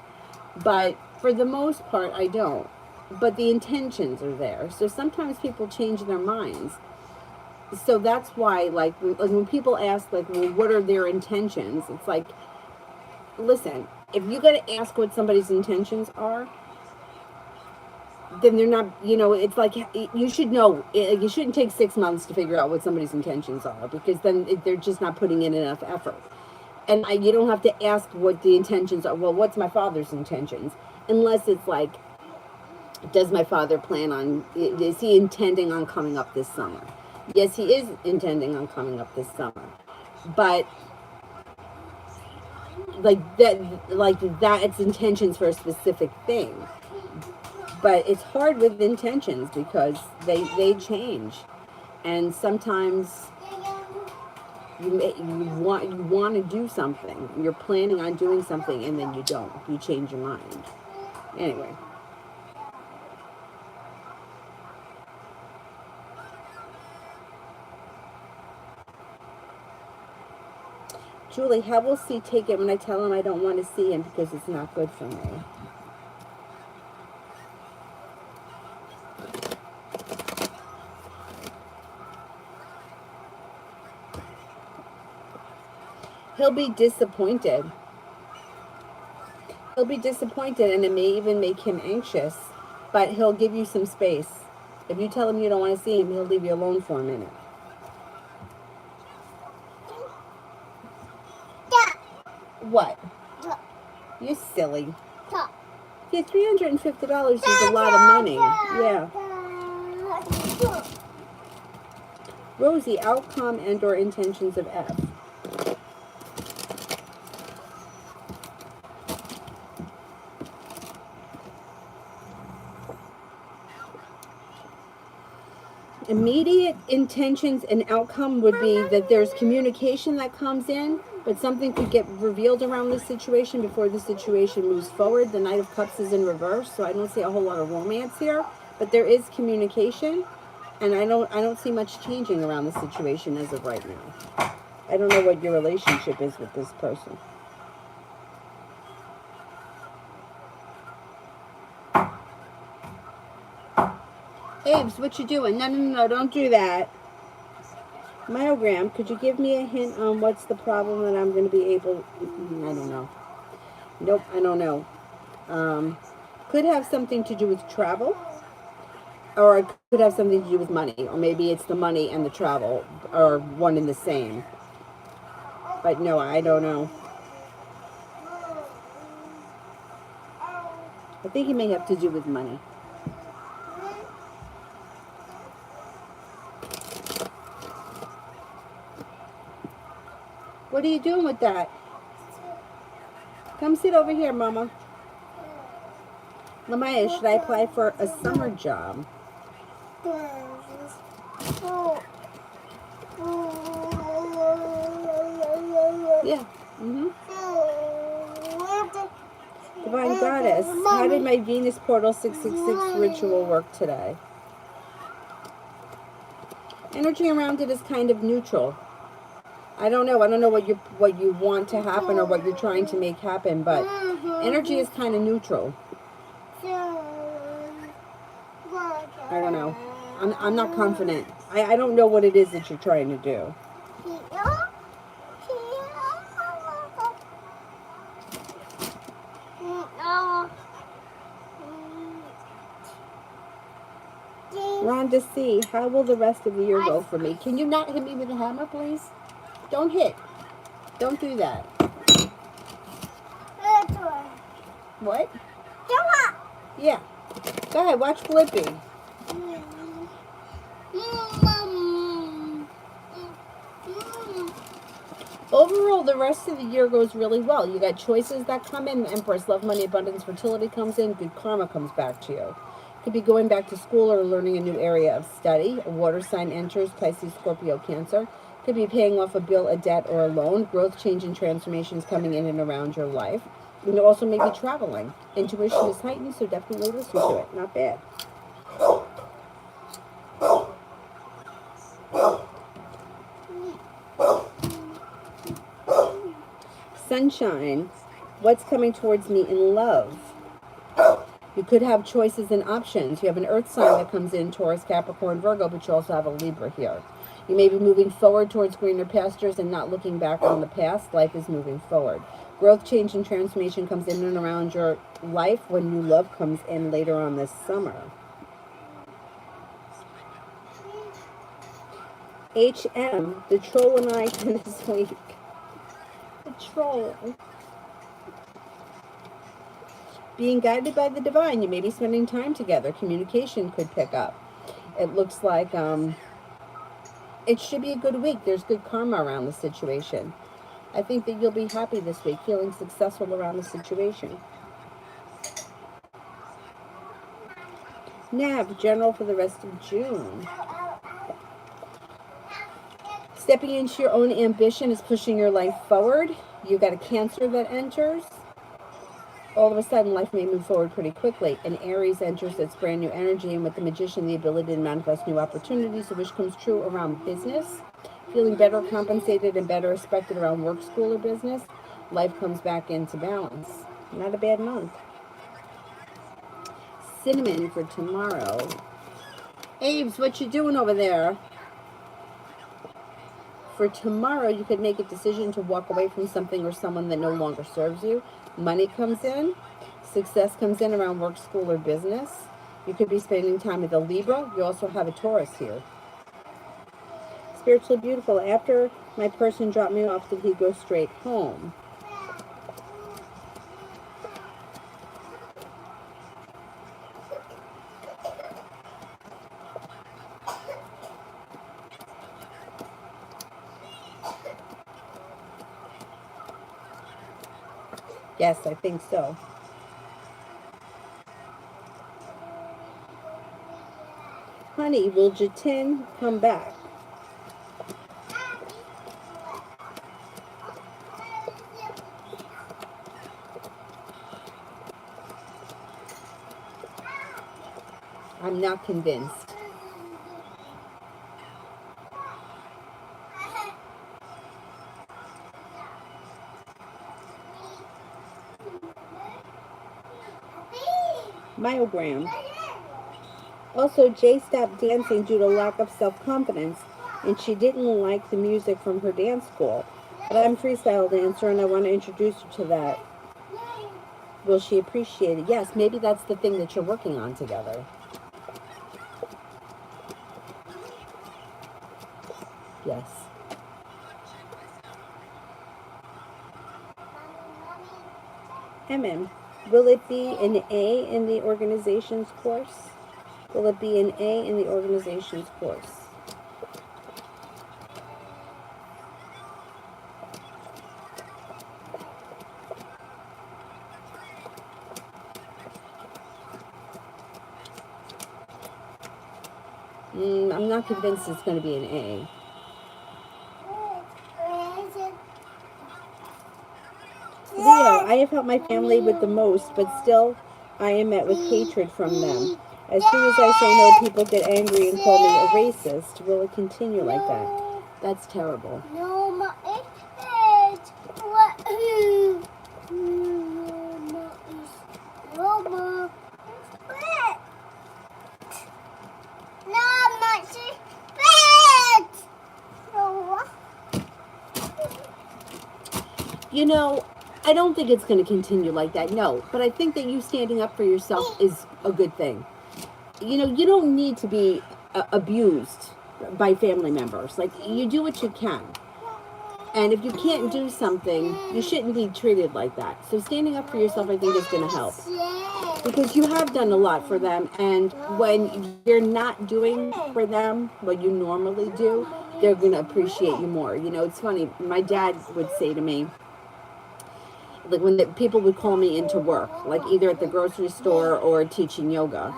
Speaker 1: but for the most part I don't. But the intentions are there. So sometimes people change their minds. So that's why, like when people ask, like, well, what are their intentions? It's like, listen, if you got to ask what somebody's intentions are, then they're not, it's like, you should know. You shouldn't take 6 months to figure out what somebody's intentions are, because then they're just not putting in enough effort. And you don't have to ask what the intentions are. Well, what's my father's intentions? Unless it's like, does my father is he intending on coming up this summer? Yes, he is intending on coming up this summer. But it's intentions for a specific thing. But it's hard with intentions because they change. And sometimes you want to do something. You're planning on doing something, and then you don't. You change your mind. Anyway. Julie, how will C take it when I tell him I don't want to see him because it's not good for me? He'll be disappointed. He'll be disappointed, and it may even make him anxious, but he'll give you some space. If you tell him you don't want to see him, he'll leave you alone for a minute. What?
Speaker 2: Top.
Speaker 1: You're silly.
Speaker 2: Top.
Speaker 1: Yeah, $350 is a lot of money. Yeah. Rosie, outcome and or intentions of F. Immediate intentions and outcome would be that there's communication that comes in, but something could get revealed around the situation before the situation moves forward. The Knight of Cups is in reverse, so I don't see a whole lot of romance here, but there is communication, and I don't see much changing around the situation as of right now. I don't know what your relationship is with this person. Abe's, what you doing? No, don't do that. Myogram, could you give me a hint on what's the problem that I'm going to be able... I don't know. Nope, I don't know. Could have something to do with travel. Or it could have something to do with money. Or maybe it's the money and the travel are one and the same. But no, I don't know. I think it may have to do with money. What are you doing with that? Come sit over here, Mama. Lamaya, should I apply for a summer job? Yeah. Divine Goddess, how did my Venus Portal 666 ritual work today? Energy around it is kind of neutral. I don't know what you want to happen or what you're trying to make happen, but energy is kind of neutral. I don't know. I'm not confident. I don't know what it is that you're trying to do. Rhonda C., how will the rest of the year go for me? Can you not hit me with a hammer, please? Don't hit. Don't do that. What? Yeah. Go ahead, watch Blippi. Overall, the rest of the year goes really well. You got choices that come in. Empress, love, money, abundance, fertility comes in. Good karma comes back to you. Could be going back to school or learning a new area of study. A water sign enters, Pisces, Scorpio, Cancer. Could be paying off a bill, a debt, or a loan. Growth, change, and transformations coming in and around your life. You also may be traveling. Intuition is heightened, so definitely listen to it. Not bad. Sunshine, what's coming towards me in love? You could have choices and options. You have an earth sign that comes in, Taurus, Capricorn, Virgo, but you also have a Libra here. You may be moving forward towards greener pastures and not looking back on the past. Life is moving forward. Growth, change, and transformation comes in and around your life when new love comes in later on this summer. HM, the troll and I this week. The troll. Being guided by the divine, you may be spending time together. Communication could pick up. It looks like it should be a good week. There's good karma around the situation. I think that you'll be happy this week, feeling successful around the situation. Nav, general for the rest of June. Stepping into your own ambition is pushing your life forward. You've got a Cancer that enters. All of a sudden, life may move forward pretty quickly. An Aries enters that's brand new energy, and with the Magician, the ability to manifest new opportunities. The wish comes true around business. Feeling better compensated and better respected around work, school, or business. Life comes back into balance. Not a bad month. Cinnamon for tomorrow. Abe's, what you doing over there? For tomorrow, you could make a decision to walk away from something or someone that no longer serves you. Money comes in. Success comes in around work, school, or business. You could be spending time with a Libra. You also have a Taurus here. Spiritually beautiful. After my person dropped me off, did he go straight home? Yes, I think so. Honey, will Jatin come back? I'm not convinced. Myogram. Also, Jay stopped dancing due to lack of self-confidence, and she didn't like the music from her dance school. But I'm a freestyle dancer, and I want to introduce her to that. Will she appreciate it? Yes, maybe that's the thing that you're working on together. Yes. MM, will it be an A in the organization's course? Will it be an A in the organization's course? I'm not convinced it's going to be an A. Leo, I have helped my family with the most, but still I am met with hatred from them. As soon as I say no, people get angry and call me a racist. Will it continue like that? That's terrible.
Speaker 2: No, ma, it's what? No, ma, it's no, ma, it's no.
Speaker 1: You know, I don't think it's going to continue like that, no. But I think that you standing up for yourself is a good thing. You know, you don't need to be abused by family members. Like, you do what you can. And if you can't do something, you shouldn't be treated like that. So standing up for yourself, I think, is going to help. Because you have done a lot for them. And when you're not doing for them what you normally do, they're going to appreciate you more. You know, it's funny. My dad would say to me, like when people would call me into work, like either at the grocery store or teaching yoga,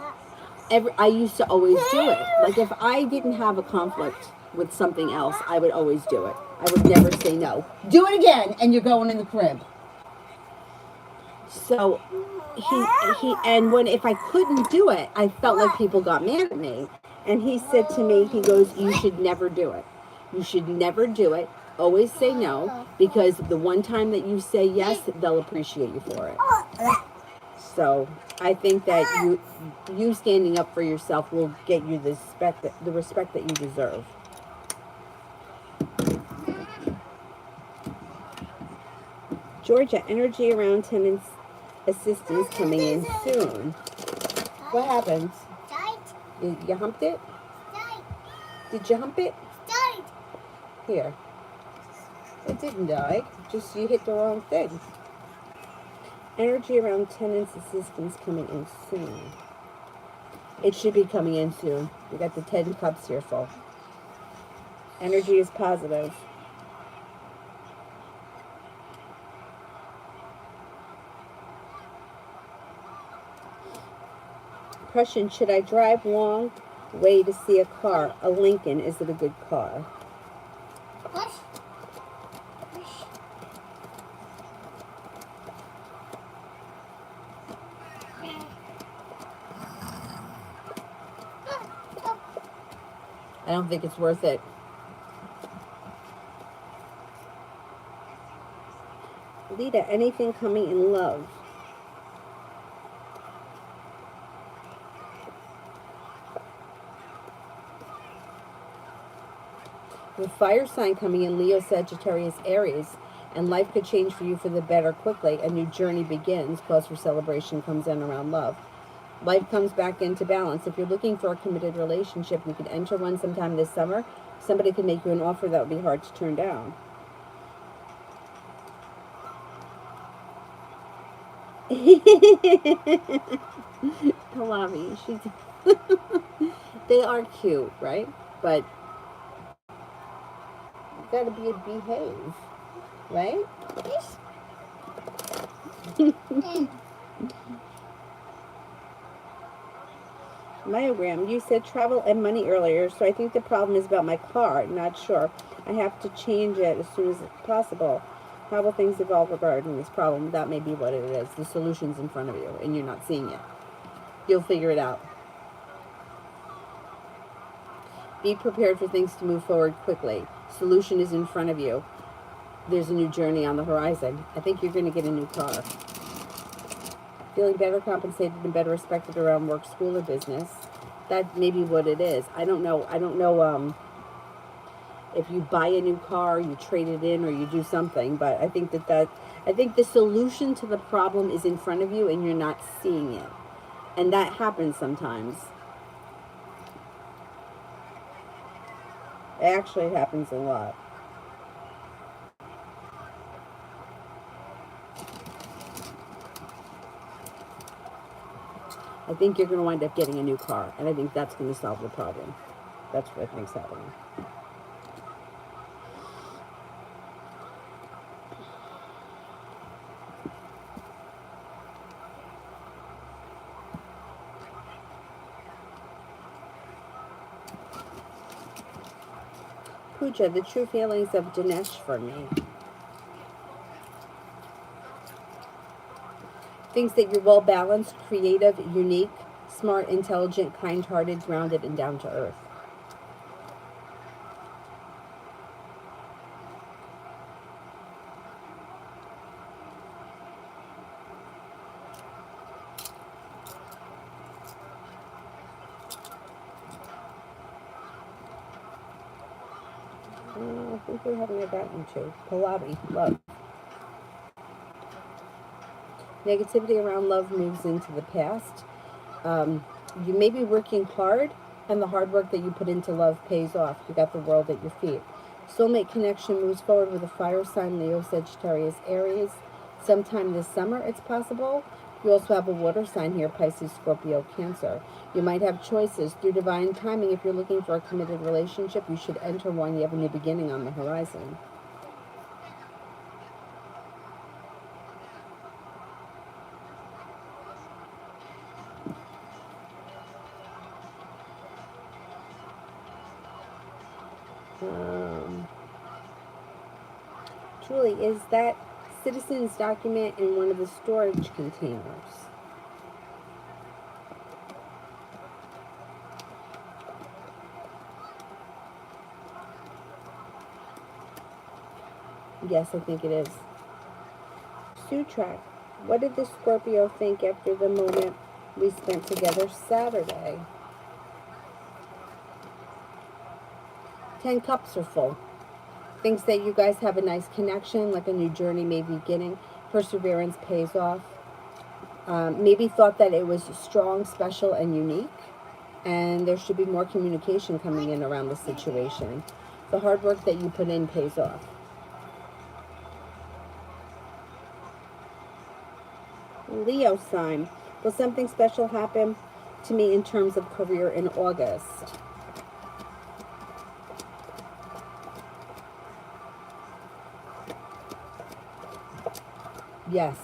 Speaker 1: I used to always do it. Like if I didn't have a conflict with something else, I would always do it. I would never say no. Do it again, and you're going in the crib. So he and when if I couldn't do it, I felt like people got mad at me. And he said to me, he goes, "You should never do it. You should never do it. Always say no, because the one time that you say yes, they'll appreciate you for it." So I think that you standing up for yourself will get you the respect that you deserve. Georgia, energy around tenants assistance coming in soon. What happens? You humped it? Did you hump it? Here. It didn't die. Just you hit the wrong thing. Energy around tenants assistance coming in soon. It should be coming in soon. We got the 10 cups here full. Energy is positive. Question, should I drive long way to see a car? A Lincoln, is it a good car? I don't think it's worth it. Lita, anything coming in love? With fire sign coming in, Leo, Sagittarius, Aries, and life could change for you for the better quickly. A new journey begins. Cause for celebration comes in around love. Life comes back into balance. If you're looking for a committed relationship, you could enter one sometime this summer. Somebody could make you an offer that would be hard to turn down. Kalami, she's they are cute, right? But you gotta behave, right? Myogram, you said travel and money earlier, so I think the problem is about my car. Not sure. I have to change it as soon as possible. How will things evolve regarding this problem? That may be what it is. The solution's in front of you, and you're not seeing it. You'll figure it out. Be prepared for things to move forward quickly. Solution is in front of you. There's a new journey on the horizon. I think you're going to get a new car. Feeling better compensated and better respected around work, school, or business. That may be what it is. I don't know. If you buy a new car, you trade it in, or you do something. But I think I think the solution to the problem is in front of you, and you're not seeing it. And that happens sometimes. Actually, it happens a lot. I think you're going to wind up getting a new car, and I think that's going to solve the problem. That's what I think's happening. Pooja, the true feelings of Dinesh for me. Thinks that you're well balanced, creative, unique, smart, intelligent, kind-hearted, grounded, and down to earth. I think we're having a that one too. Pilates, love. Negativity around love moves into the past. You may be working hard, and the hard work that you put into love pays off. You got the world at your feet. Soulmate connection moves forward with a fire sign, Leo, Sagittarius, Aries. Sometime this summer, it's possible. You also have a water sign here, Pisces, Scorpio, Cancer. You might have choices through divine timing. If you're looking for a committed relationship, you should enter one. You have a new beginning on the horizon. Truly, is that citizen's document in one of the storage containers? Yes, I think it is. Sutrak, what did the Scorpio think after the moment we spent together Saturday? 10 cups are full. Thinks that you guys have a nice connection, like a new journey may be beginning. Perseverance pays off. Maybe thought that it was strong, special, and unique. And there should be more communication coming in around the situation. The hard work that you put in pays off. Leo sign. Will something special happen to me in terms of career in August? Yes.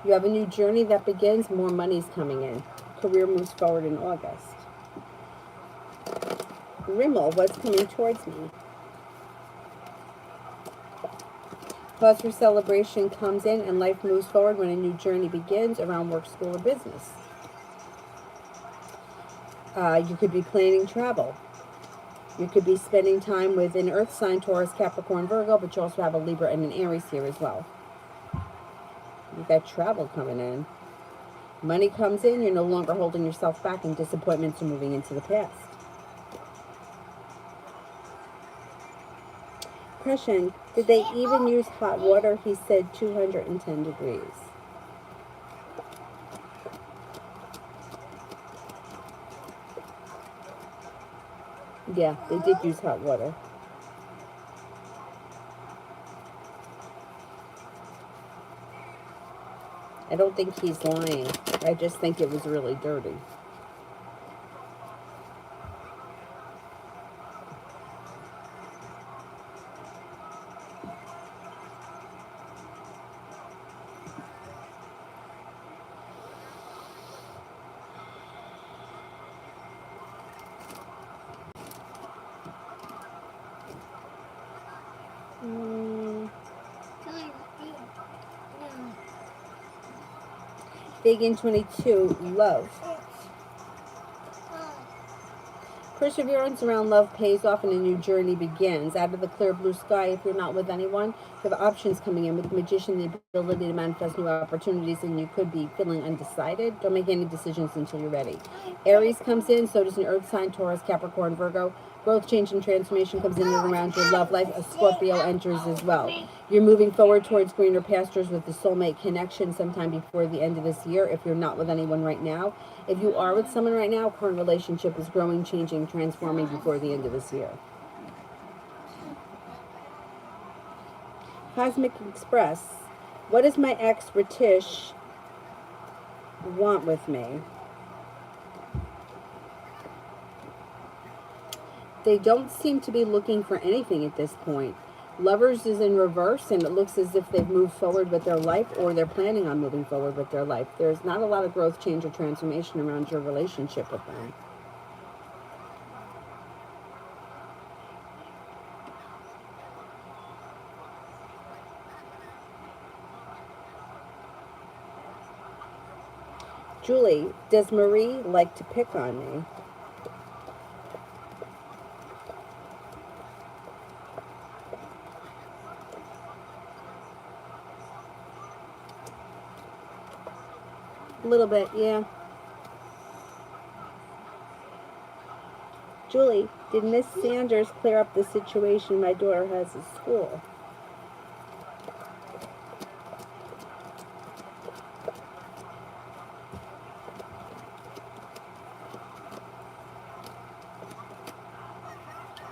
Speaker 1: You have a new journey that begins. More money's coming in. Career moves forward in August. Rimmel, what's coming towards me? Cause for celebration comes in, and life moves forward when a new journey begins around work, school, or business. You could be planning travel. You could be spending time with an earth sign, Taurus, Capricorn, Virgo, but you also have a Libra and an Aries here as well. You've got travel coming in. Money comes in. You're no longer holding yourself back, and disappointments are moving into the past. Question, did they even use hot water? He said 210 degrees. Yeah, they did use hot water. I don't think he's lying. I just think it was really dirty. Big in 22, love. Perseverance around love pays off and a new journey begins. Out of the clear blue sky, if you're not with anyone, you have options coming in. With the magician, the ability to manifest new opportunities, and you could be feeling undecided. Don't make any decisions until you're ready. Aries comes in, so does an earth sign, Taurus, Capricorn, Virgo. Growth, change, and transformation comes in and around your love life. A Scorpio enters as well. You're moving forward towards greener pastures with the soulmate connection sometime before the end of this year if you're not with anyone right now. If you are with someone right now, current relationship is growing, changing, transforming before the end of this year. Cosmic Express. What does my ex, Ratish, want with me? They don't seem to be looking for anything at this point. Lovers is in reverse, and it looks as if they've moved forward with their life, or they're planning on moving forward with their life. There's not a lot of growth, change, or transformation around your relationship with them. Julie, does Marie like to pick on me? A little bit, yeah. Julie, did Miss Sanders clear up the situation my daughter has at school?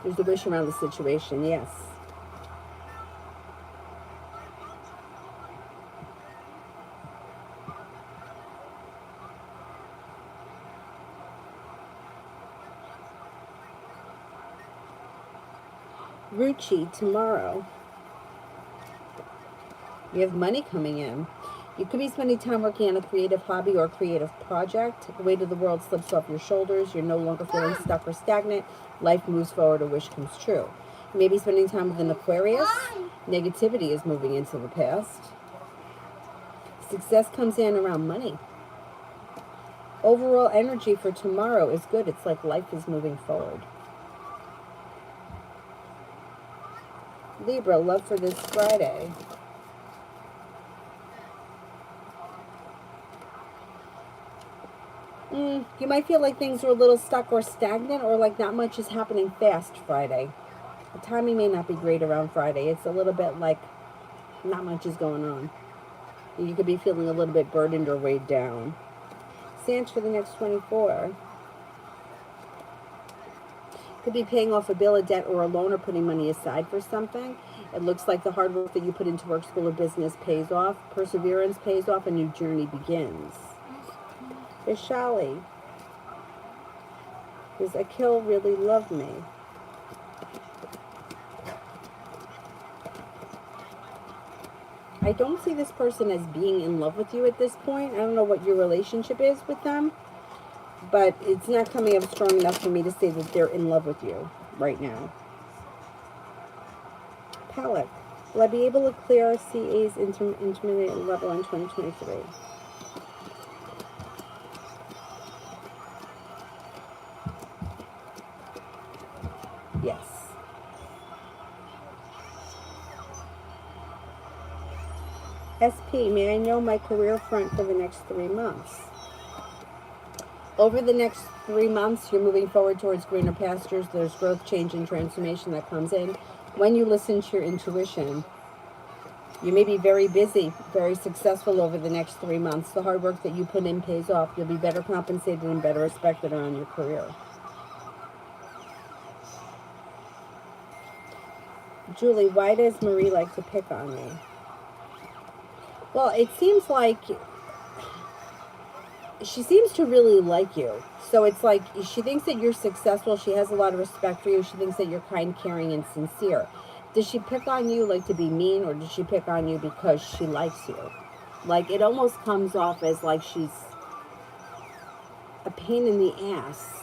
Speaker 1: There's a wish around the situation, yes. Ruchi, tomorrow. You have money coming in. You could be spending time working on a creative hobby or a creative project. The weight of the world slips off your shoulders. You're no longer feeling stuck or stagnant. Life moves forward. A wish comes true. You may be spending time with an Aquarius. Negativity is moving into the past. Success comes in around money. Overall energy for tomorrow is good. It's like life is moving forward. Libra, love for this Friday. You might feel like things are a little stuck or stagnant, or like not much is happening fast Friday. The timing may not be great around Friday. It's a little bit like not much is going on. You could be feeling a little bit burdened or weighed down. Sands for the next 24. Could be paying off a bill, a debt, or a loan, or putting money aside for something. It looks like the hard work that you put into work, school, or business pays off. Perseverance pays off. A new journey begins. Vishali, does Akil really love me? I don't see this person as being in love with you at this point. I don't know what your relationship is with them, but it's not coming up strong enough for me to say that they're in love with you right now. Palak, will I be able to clear CA's intermediate level in 2023? Yes. SP, may I know my career front for the next 3 months? Over the next 3 months, you're moving forward towards greener pastures. There's growth, change, and transformation that comes in. When you listen to your intuition, you may be very busy, very successful over the next 3 months. The hard work that you put in pays off. You'll be better compensated and better respected around your career. Julie, why does Marie like to pick on me? Well, it seems like she seems to really like you. So it's like she thinks that you're successful. She has a lot of respect for you. She thinks that you're kind, caring, and sincere. Does she pick on you like to be mean, or does she pick on you because she likes you? Like, it almost comes off as like she's a pain in the ass.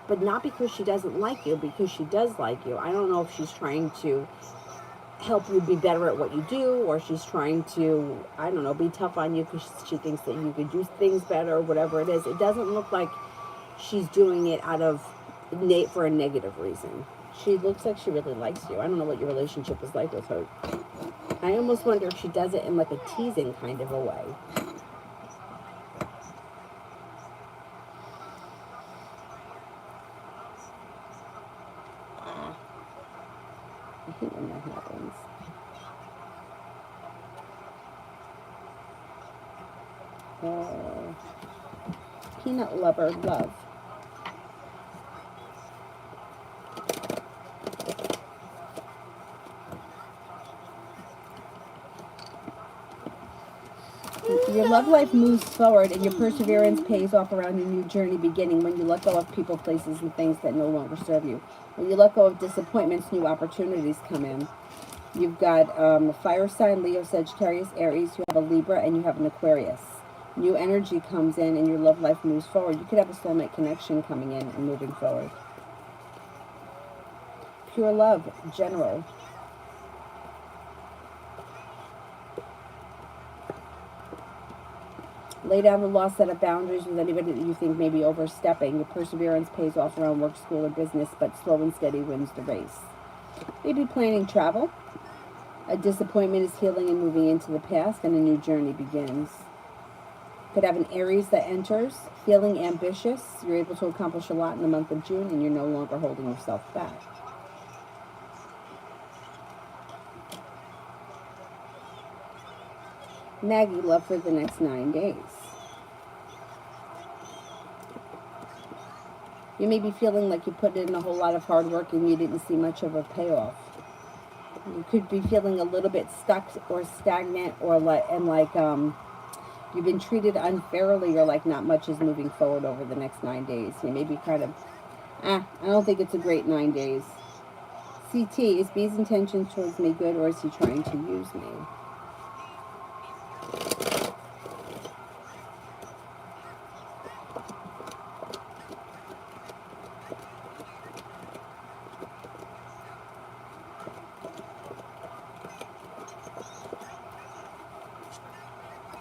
Speaker 1: But not because she doesn't like you, because she does like you. I don't know if she's trying to help you be better at what you do, or she's trying to, I don't know, be tough on you because she thinks that you could do things better, or whatever it is. It doesn't look like she's doing it out of for a negative reason. She looks like she really likes you. I don't know what your relationship is like with her. I almost wonder if she does it in like a teasing kind of a way. I hate when that happens. Peanut lover, love. Your love life moves forward and your perseverance pays off around a new journey beginning when you let go of people, places, and things that no longer serve you. When you let go of disappointments, new opportunities come in. You've got a fire sign, Leo, Sagittarius, Aries. You have a Libra, and you have an Aquarius. New energy comes in and your love life moves forward. You could have a soulmate connection coming in and moving forward. Pure love, general. Lay down the law, set up boundaries with anybody that you think may be overstepping. Your perseverance pays off around work, school, or business, but slow and steady wins the race. Maybe planning travel. A disappointment is healing and moving into the past, and a new journey begins. Could have an Aries that enters, feeling ambitious. You're able to accomplish a lot in the month of June, and you're no longer holding yourself back. Maggie, love for the next 9 days. You may be feeling like you put in a whole lot of hard work and you didn't see much of a payoff. You could be feeling a little bit stuck or stagnant, or you've been treated unfairly, or like not much is moving forward over the next 9 days. You may be kind of, I don't think it's a great 9 days. CT, is B's intentions towards me good, or is he trying to use me?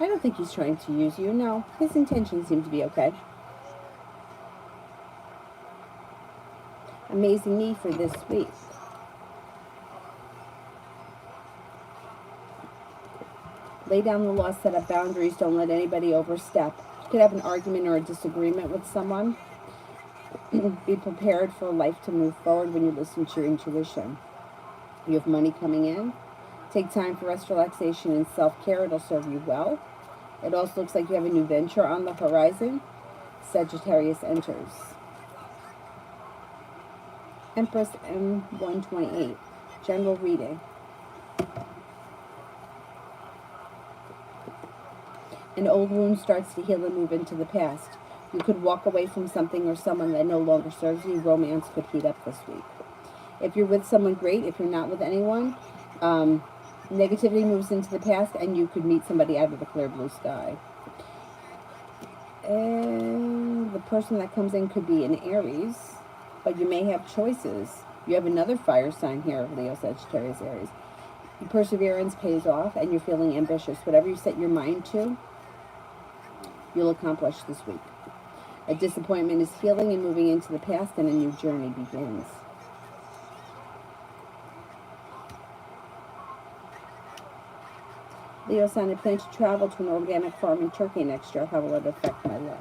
Speaker 1: I don't think he's trying to use you. No, his intentions seem to be okay. Amazing me for this week. Lay down the law, set up boundaries. Don't let anybody overstep. You could have an argument or a disagreement with someone. Be prepared for life to move forward when you listen to your intuition. You have money coming in. Take time for rest, relaxation, and self-care. It'll serve you well. It also looks like you have a new venture on the horizon. Sagittarius enters. Empress M128. General reading. An old wound starts to heal and move into the past. You could walk away from something or someone that no longer serves you. Romance could heat up this week. If you're with someone, great. If you're not with anyone, negativity moves into the past, and you could meet somebody out of the clear blue sky. And the person that comes in could be an Aries, but you may have choices. You have another fire sign here, Leo, Sagittarius, Aries. Your perseverance pays off, and you're feeling ambitious. Whatever you set your mind to, you'll accomplish this week. A disappointment is healing and moving into the past, and a new journey begins. Leo sign, I plan to travel to an organic farm in Turkey next year. How will it affect my life?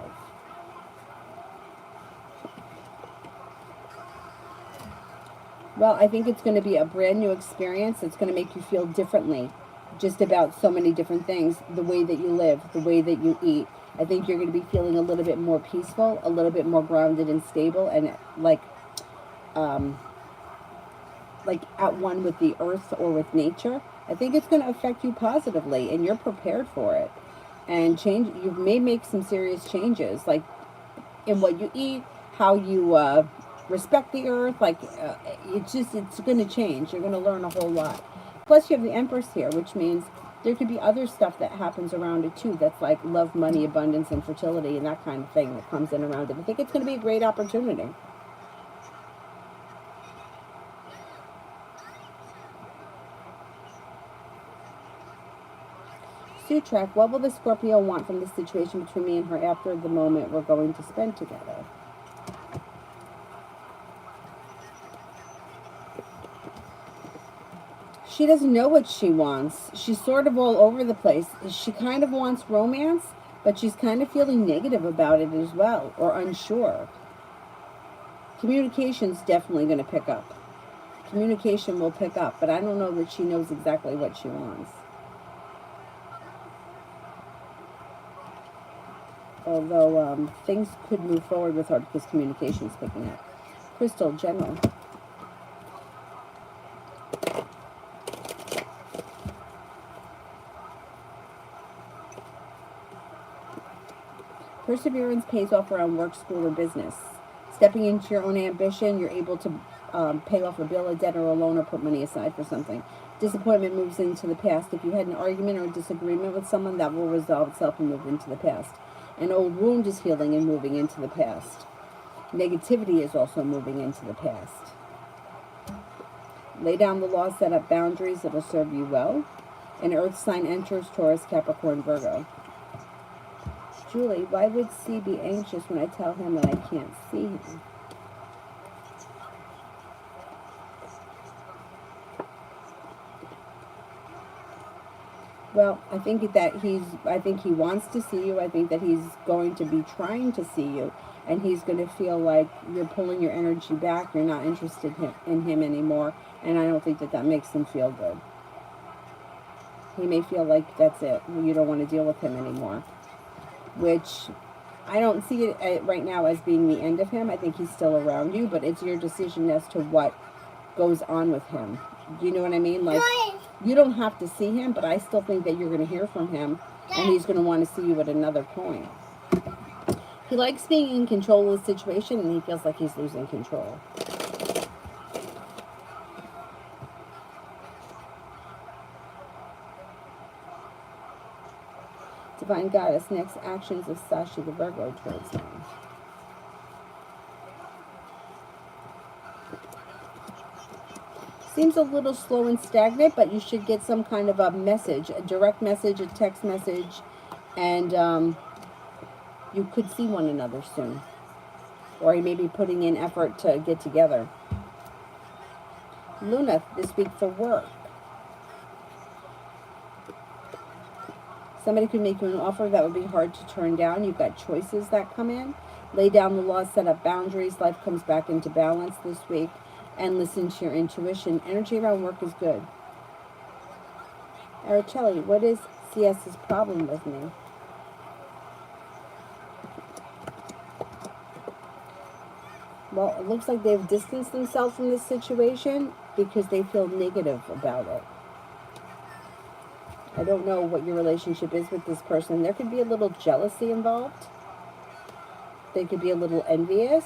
Speaker 1: Well, I think it's going to be a brand new experience. It's going to make you feel differently just about so many different things. The way that you live, the way that you eat. I think you're going to be feeling a little bit more peaceful, a little bit more grounded and stable, and like at one with the earth or with nature. I think it's going to affect you positively, and you're prepared for it. And you may make some serious changes, like in what you eat, how you respect the earth. It's going to change. You're going to learn a whole lot. Plus, you have the Empress here, which means there could be other stuff that happens around it too. That's like love, money, abundance, and fertility, and that kind of thing that comes in around it. I think it's going to be a great opportunity. Sutrak, what will the Scorpio want from the situation between me and her after the moment we're going to spend together? She doesn't know what she wants. She's sort of all over the place. She kind of wants romance, but she's kind of feeling negative about it as well, or unsure. Communication's definitely going to pick up. Communication will pick up, but I don't know that she knows exactly what she wants. Although things could move forward with her because communication's picking up. Crystal, general. Perseverance pays off around work, school, or business. Stepping into your own ambition, you're able to pay off a bill, a debt, or a loan, or put money aside for something. Disappointment moves into the past. If you had an argument or a disagreement with someone, that will resolve itself and move into the past. An old wound is healing and moving into the past. Negativity is also moving into the past. Lay down the law, set up boundaries that will serve you well. An earth sign enters Taurus, Capricorn, Virgo. Julie, why would C be anxious when I tell him that I can't see him? Well, I think he wants to see you. I think that he's going to be trying to see you, and he's going to feel like you're pulling your energy back. You're not interested in him anymore, and I don't think that makes him feel good. He may feel like that's it. You don't want to deal with him anymore, which I don't see it right now as being the end of him. I think he's still around you, but it's your decision as to what goes on with him. Do you know what I mean? Like, you don't have to see him, but I still think that you're going to hear from him, and he's going to want to see you at another point. He likes being in control of the situation, and he feels like he's losing control. Divine Goddess, next actions of Sashi the Virgo towards me. Seems a little slow and stagnant, but you should get some kind of a message, a direct message, a text message, and you could see one another soon. Or you may be putting in effort to get together. Luna, this week for work. Somebody could make you an offer that would be hard to turn down. You've got choices that come in. Lay down the law, set up boundaries. Life comes back into balance this week. And listen to your intuition. Energy around work is good. Araceli, what is CS's problem with me? Well, it looks like they've distanced themselves from this situation because they feel negative about it. I don't know what your relationship is with this person. There could be a little jealousy involved. They could be a little envious.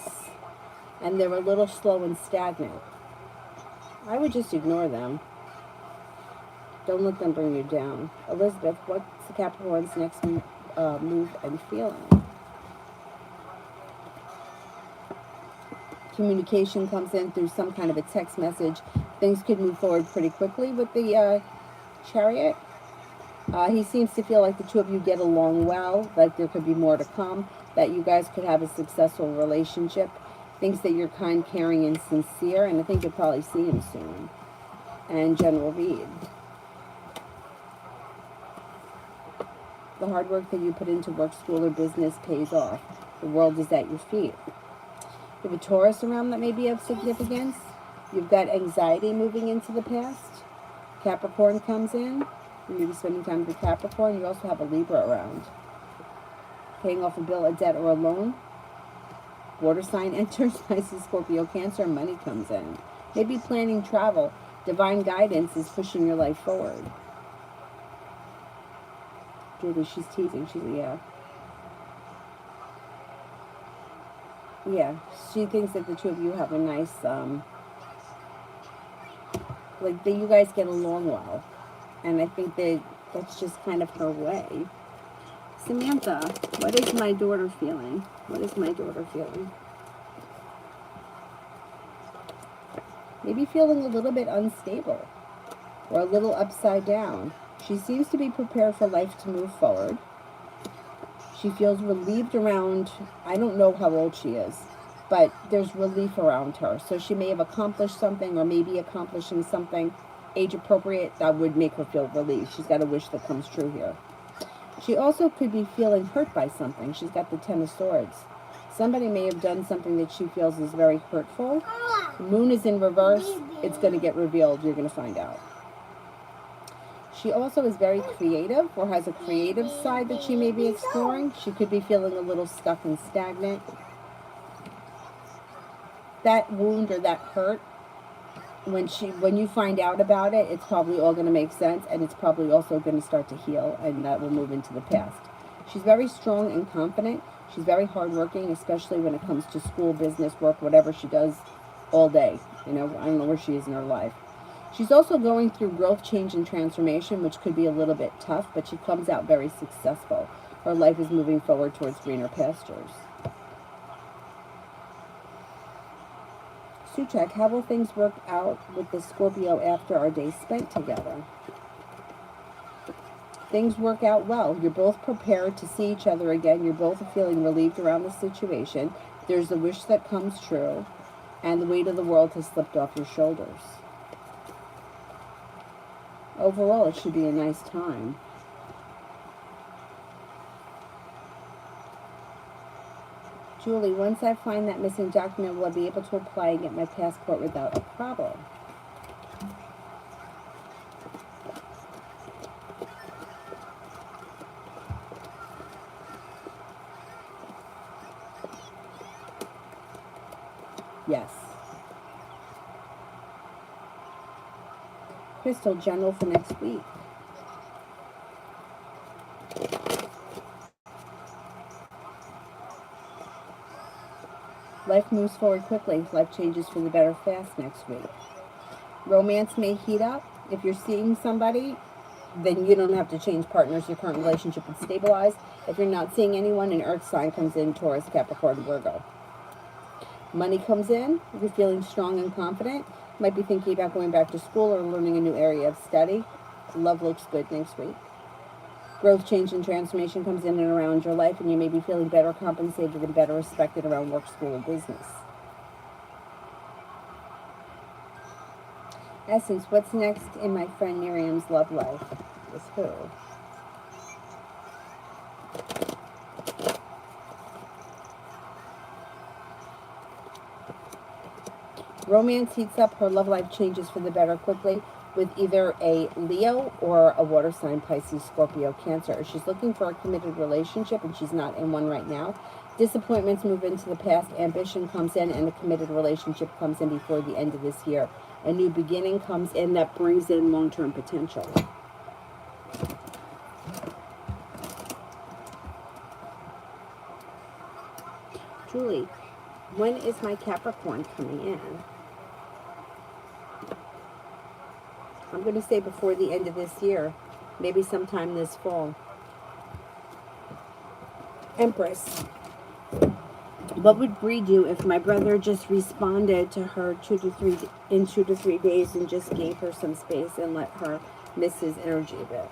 Speaker 1: And they're a little slow and stagnant. I would just ignore them. Don't let them bring you down. Elizabeth, what's the Capricorn's next move and feeling? Communication comes in through some kind of a text message. Things could move forward pretty quickly with the Chariot. He seems to feel like the two of you get along well, like there could be more to come, that you guys could have a successful relationship. Thinks that you're kind, caring, and sincere, and I think you'll probably see him soon. And general read. The hard work that you put into work, school, or business pays off. The world is at your feet. You have a Taurus around that may be of significance. You've got anxiety moving into the past. Capricorn comes in. You may be spending time with Capricorn. You also have a Libra around. Paying off a bill, a debt, or a loan. Water sign enters, Pisces, Scorpio, Cancer, money comes in. Maybe planning travel. Divine guidance is pushing your life forward. Julie, she's teasing. Yeah, she thinks that the two of you have a nice, like that you guys get along well. And I think that's just kind of her way. Samantha, what is my daughter feeling? What is my daughter feeling? Maybe feeling a little bit unstable or a little upside down. She seems to be prepared for life to move forward. She feels relieved around, I don't know how old she is, but there's relief around her. So she may have accomplished something or maybe accomplishing something age appropriate that would make her feel relieved. She's got a wish that comes true here. She also could be feeling hurt by something. She's got the Ten of Swords. Somebody may have done something that she feels is very hurtful. The moon is in reverse. It's going to get revealed. You're going to find out. She also is very creative or has a creative side that she may be exploring. She could be feeling a little stuck and stagnant. That wound or that hurt, when you find out about it, it's probably all going to make sense, and it's probably also going to start to heal, and that will move into the past. She's very strong and confident. She's very hardworking, especially when it comes to school, business, work, whatever she does all day. You know, I don't know where she is in her life. She's also going through growth, change, and transformation, which could be a little bit tough, but she comes out very successful. Her life is moving forward towards greener pastures. Suchek, how will things work out with the Scorpio after our day spent together? Things work out well. You're both prepared to see each other again. You're both feeling relieved around the situation. There's a wish that comes true, and the weight of the world has slipped off your shoulders. Overall, it should be a nice time. Julie, once I find that missing document, will I be able to apply and get my passport without a problem? Yes. Crystal, general for next week. Life moves forward quickly. Life changes for the better fast next week. Romance may heat up. If you're seeing somebody, then you don't have to change partners. Your current relationship will stabilize. If you're not seeing anyone, an earth sign comes in, Taurus, Capricorn, Virgo. Money comes in. If you're feeling strong and confident, you might be thinking about going back to school or learning a new area of study. Love looks good next week. Growth, change, and transformation comes in and around your life, and you may be feeling better compensated and better respected around work, school, and business. Essence, what's next in my friend Miriam's love life? With who? Romance heats up. Her love life changes for the better quickly with either a Leo or a water sign, Pisces, Scorpio, Cancer. She's looking for a committed relationship, and she's not in one right now. Disappointments move into the past. Ambition comes in, and a committed relationship comes in before the end of this year. A new beginning comes in that brings in long-term potential. Julie, when is my Capricorn coming in? I'm going to say before the end of this year, maybe sometime this fall. Empress, what would Bree do if my brother just responded to her 2 to 3 days and just gave her some space and let her miss his energy a bit?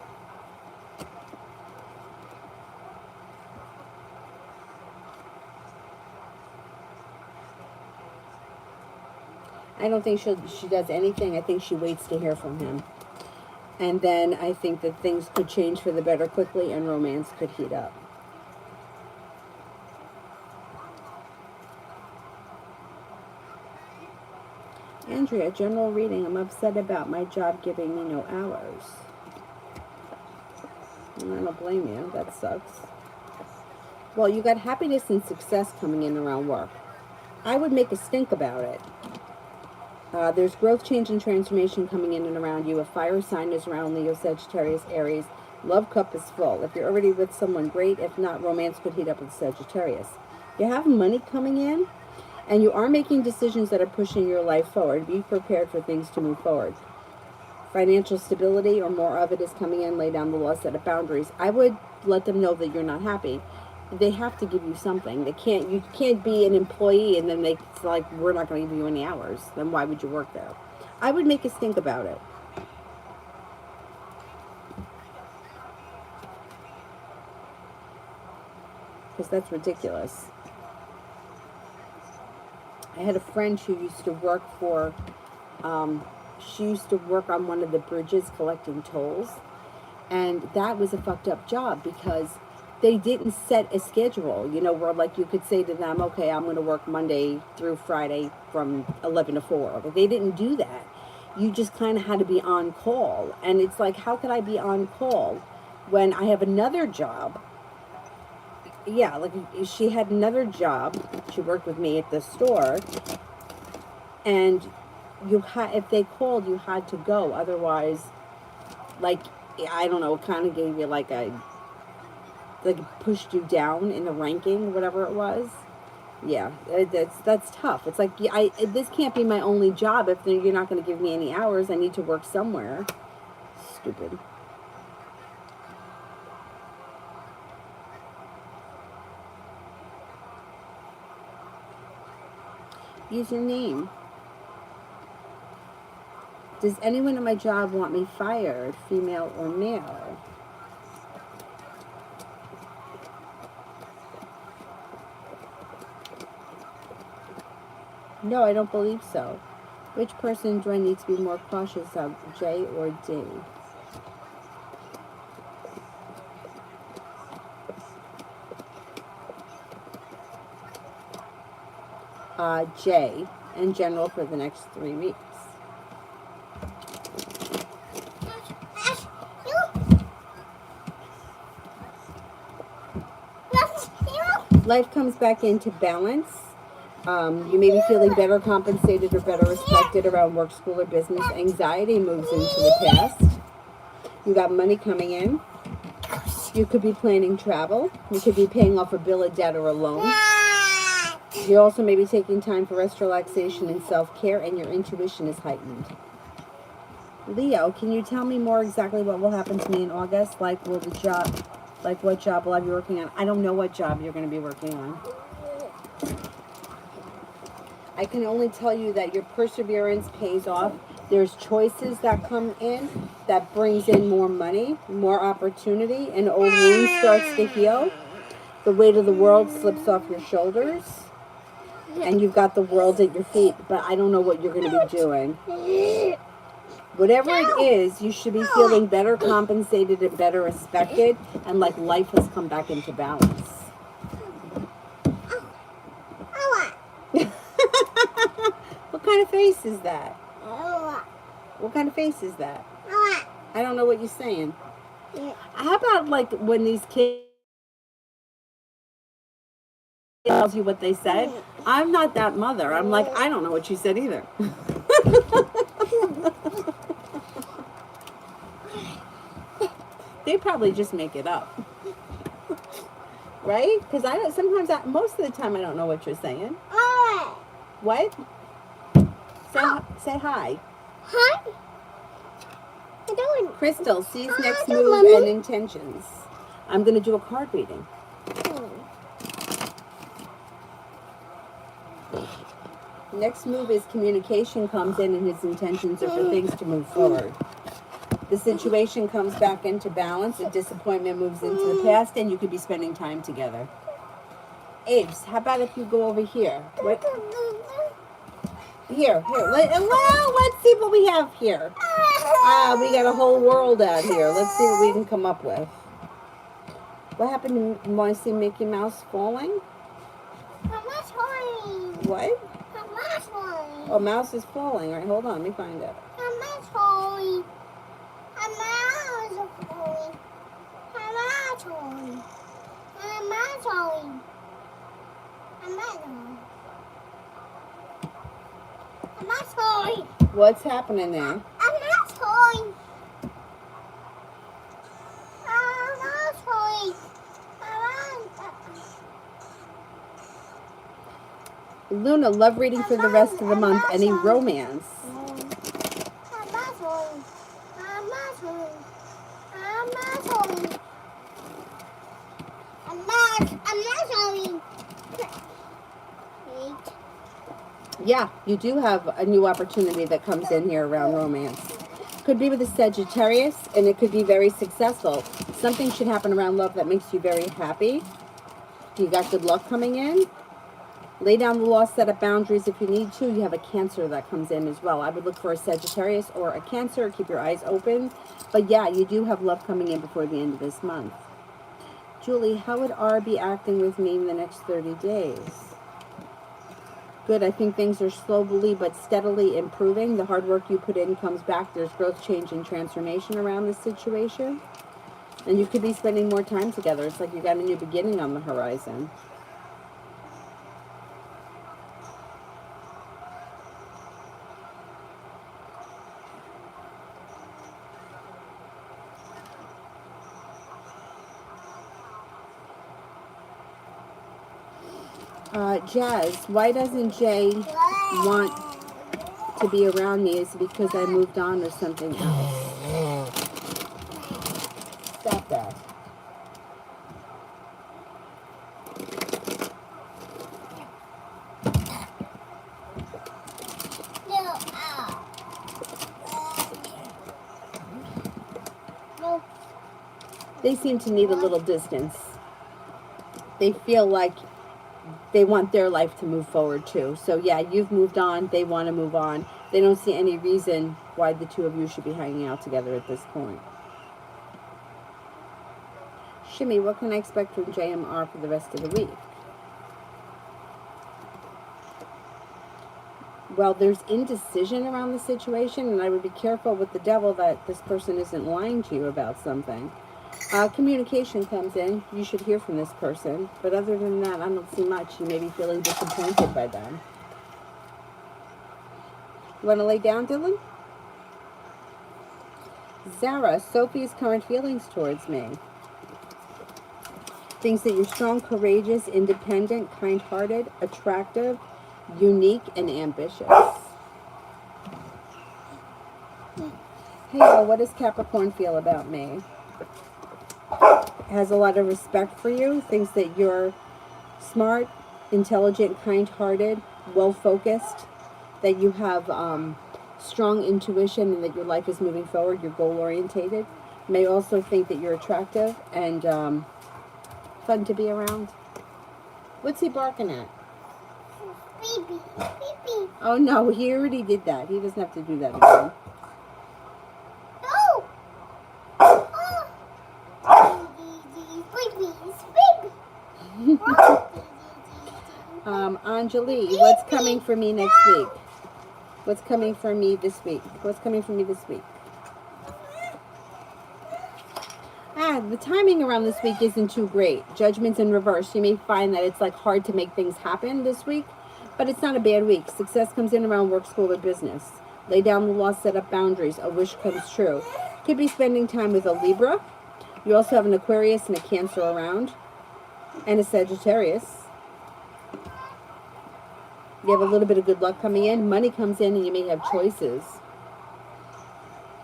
Speaker 1: I don't think she does anything. I think she waits to hear from him. And then I think that things could change for the better quickly and romance could heat up. Andrea, general reading. I'm upset about my job giving me no hours. And I don't blame you. That sucks. Well, you got happiness and success coming in around work. I would make a stink about it. There's growth, change, and transformation coming in and around you. A fire sign is around Leo, Sagittarius, Aries. Love cup is full. If you're already with someone, great. If not, romance could heat up with Sagittarius. You have money coming in, and you are making decisions that are pushing your life forward. Be prepared for things to move forward. Financial stability or more of it is coming in. Lay down the law, set of boundaries. I would let them know that you're not happy. They have to give you something. You can't be an employee and then it's like, we're not going to give you any hours. Then why would you work there? I would make us think about it. because that's ridiculous. I had a friend who used to work for, she used to work on one of the bridges collecting tolls. And that was a fucked up job because they didn't set a schedule, you know, where like you could say to them, okay, I'm going to work Monday through Friday from 11 to 4. But they didn't do that. You just kind of had to be on call. And it's like, how could I be on call when I have another job? Yeah, like she had another job. She worked with me at the store. And if they called, you had to go. Otherwise, like, I don't know, it kind of gave you like pushed you down in the ranking, whatever it was. Yeah, that's tough. It's like, yeah, this can't be my only job if you're not going to give me any hours. I need to work somewhere. Stupid. Use your name. Does anyone at my job want me fired, female or male? No, I don't believe so. Which person do I need to be more cautious of, J or D? J, in general, for the next 3 weeks. Life comes back into balance. You may be feeling better compensated or better respected around work, school, or business. Anxiety moves into the past. You got money coming in. You could be planning travel. You could be paying off a bill, a debt, or a loan. You also may be taking time for rest, relaxation, and self-care, and your intuition is heightened. Leo, can you tell me more exactly what will happen to me in August? Like, what job will I be working on? I don't know what job you're going to be working on. I can only tell you that your perseverance pays off. There's choices that come in that brings in more money, more opportunity. An old wound starts to heal. The weight of the world slips off your shoulders. And you've got the world at your feet. But I don't know what you're going to be doing. Whatever it is, you should be feeling better compensated and better respected. And like life has come back into balance. What kind of face is that? What kind of face is that? I don't know what you're saying. How about like when these kids tells you what they said? I'm not that mother. I'm like, I don't know what you said either. They probably just make it up. Right? Because most of the time I don't know what you're saying. What? Say hi.
Speaker 2: Hi. I don't.
Speaker 1: Crystal, C's next move and intentions. I'm going to do a card reading. Next move is communication comes in and his intentions are for things to move forward. The situation comes back into balance. A disappointment moves into the past and you could be spending time together. Aves, how about if you go over here? What? Here. Let's see what we have here. We got a whole world out here. Let's see what we can come up with. What happened? You want to see Mickey Mouse falling? What? Oh, Mouse is falling. All right, hold on. Let me find out. What's happening there? Luna, love reading for the rest of the month. Any romance? Yeah, you do have a new opportunity that comes in here around romance. Could be with a Sagittarius, and it could be very successful. Something should happen around love that makes you very happy. You got good luck coming in. Lay down the law, set up boundaries if you need to. You have a Cancer that comes in as well. I would look for a Sagittarius or a Cancer. Keep your eyes open. But yeah, you do have love coming in before the end of this month. Julie, how would R be acting with me in the next 30 days? Good. I think things are slowly but steadily improving. The hard work you put in comes back. There's growth, change, and transformation around this situation. And you could be spending more time together. It's like you got a new beginning on the horizon. Jazz, why doesn't Jay want to be around me? Is it because I moved on or something else? Stop that. They seem to need a little distance. They feel like they want their life to move forward too. So yeah, you've moved on. They want to move on. They don't see any reason why the two of you should be hanging out together at this point. Shimmy, what can I expect from JMR for the rest of the week? Well, there's indecision around the situation, and I would be careful with the devil that this person isn't lying to you about something. Communication comes in. You should hear from this person. But other than that, I don't see much. You may be feeling disappointed by them. You want to lay down, Dylan? Zara, Sophie's current feelings towards me. Thinks that you're strong, courageous, independent, kind-hearted, attractive, unique, and ambitious. Hey, what does Capricorn feel about me? Has a lot of respect for you, thinks that you're smart, intelligent, kind-hearted, well-focused, that you have strong intuition and that your life is moving forward, you're goal-orientated. May also think that you're attractive and fun to be around. What's he barking at?
Speaker 2: Baby, baby.
Speaker 1: Oh no, he already did that. He doesn't have to do that again.
Speaker 2: No! Oh! Baby,
Speaker 1: Anjali, what's coming for me next week? What's coming for me this week? What's coming for me this week? The timing around this week isn't too great. Judgment's in reverse. You may find that it's like hard to make things happen this week, but it's not a bad week. Success comes in around work, school, or business. Lay down the law, set up boundaries. A wish comes true. Could be spending time with a Libra. You also have an Aquarius and a Cancer around, and a Sagittarius. You have a little bit of good luck coming in. Money comes in, and you may have choices.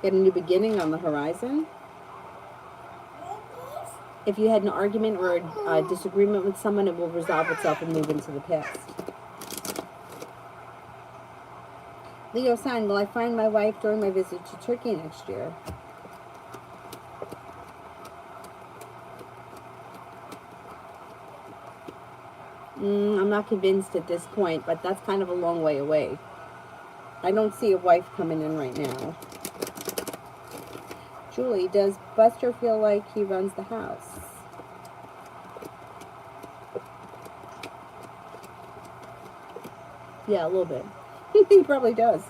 Speaker 1: Get a new beginning on the horizon. If you had an argument or a disagreement with someone, it will resolve itself and move into the past. Leo sign, will I find my wife during my visit to Turkey next year? I'm not convinced at this point, but that's kind of a long way away. I don't see a wife coming in right now. Julie, does Buster feel like he runs the house? Yeah, a little bit. He probably does.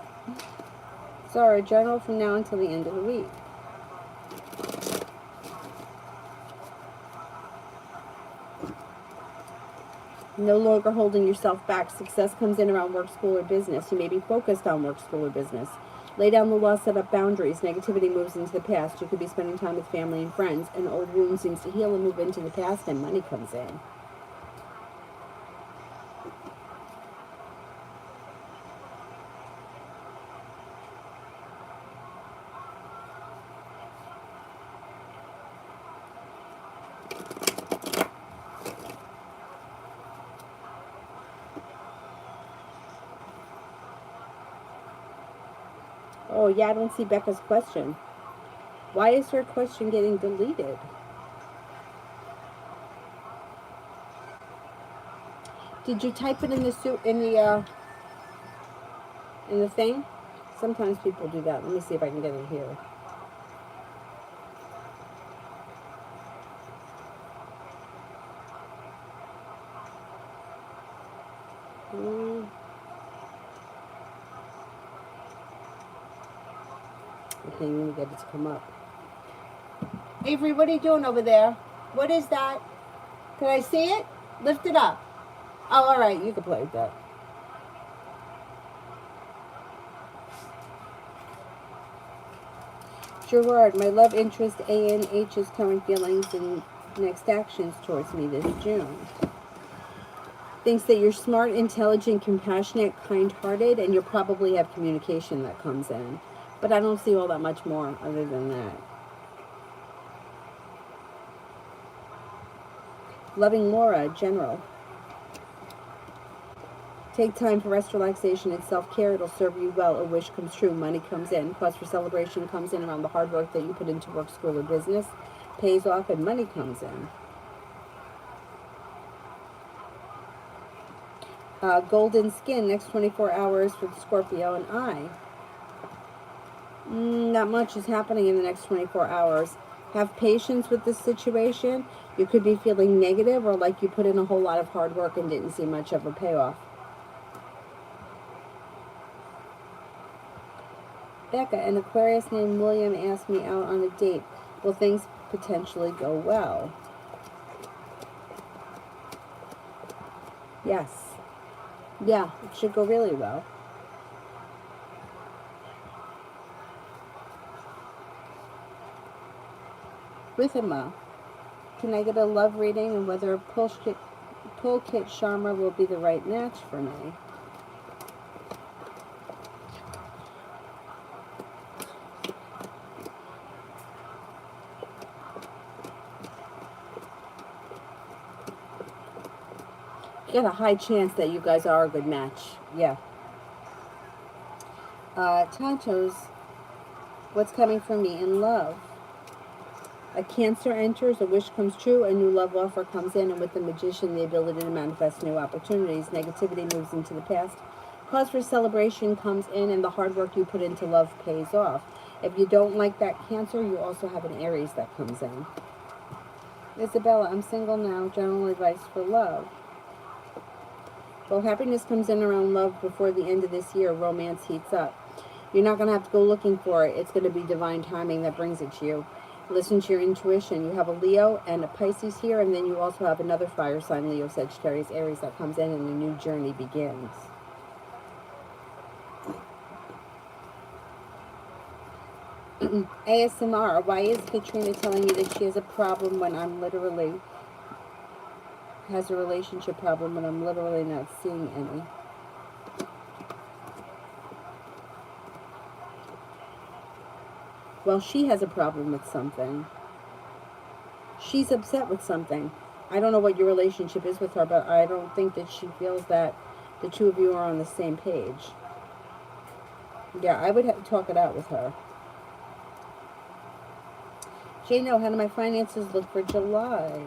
Speaker 1: Sorry, journal from now until the end of the week. No longer holding yourself back. Success comes in around work, school, or business. You may be focused on work, school, or business. Lay down the law, set up boundaries. Negativity moves into the past. You could be spending time with family and friends. An old wound seems to heal and move into the past, and money comes in. Oh, yeah, I don't see Becca's question. Why is her question getting deleted? Did you type it in the in the thing? Sometimes people do that. Let me see if I can get it here. Okay, you need to get it to come up. Avery, what are you doing over there? What is that? Can I see it? Lift it up. Oh, all right. You can play with that. Gerard, my love interest ANH's current feelings and next actions towards me this June. Thinks that you're smart, intelligent, compassionate, kind-hearted, and you'll probably have communication that comes in. But I don't see all that much more other than that. Loving Laura, General. Take time for rest, relaxation, and self-care. It'll serve you well. A wish comes true. Money comes in. Cause for celebration comes in around the hard work that you put into work, school, or business. Pays off and money comes in. Golden skin, next 24 hours for the Scorpio and I. Not much is happening in the next 24 hours. Have patience with this situation. You could be feeling negative or like you put in a whole lot of hard work and didn't see much of a payoff. Becca, an Aquarius named William asked me out on a date. Will things potentially go well? Yes. Yeah, it should go really well. Rhythma, can I get a love reading and whether a Pulkit Sharma will be the right match for me? You got a high chance that you guys are a good match. Yeah. Tantos, what's coming for me in love? A Cancer enters, a wish comes true, a new love offer comes in, and with the Magician, the ability to manifest new opportunities. Negativity moves into the past. Cause for celebration comes in, and the hard work you put into love pays off. If you don't like that Cancer, you also have an Aries that comes in. Isabella, I'm single now. General advice for love. Well, happiness comes in around love before the end of this year. Romance heats up. You're not going to have to go looking for it. It's going to be divine timing that brings it to you. Listen to your intuition. You have a Leo and a Pisces here, and then you also have another fire sign, Leo, Sagittarius, Aries, that comes in, and a new journey begins. ASMR, why is Katrina telling me that she has a problem when I'm literally... has a relationship problem when I'm literally not seeing any? Well, she has a problem with something. She's upset with something. I don't know what your relationship is with her, but I don't think that she feels that the two of you are on the same page. Yeah, I would have to talk it out with her. Jano, how do my finances look for July?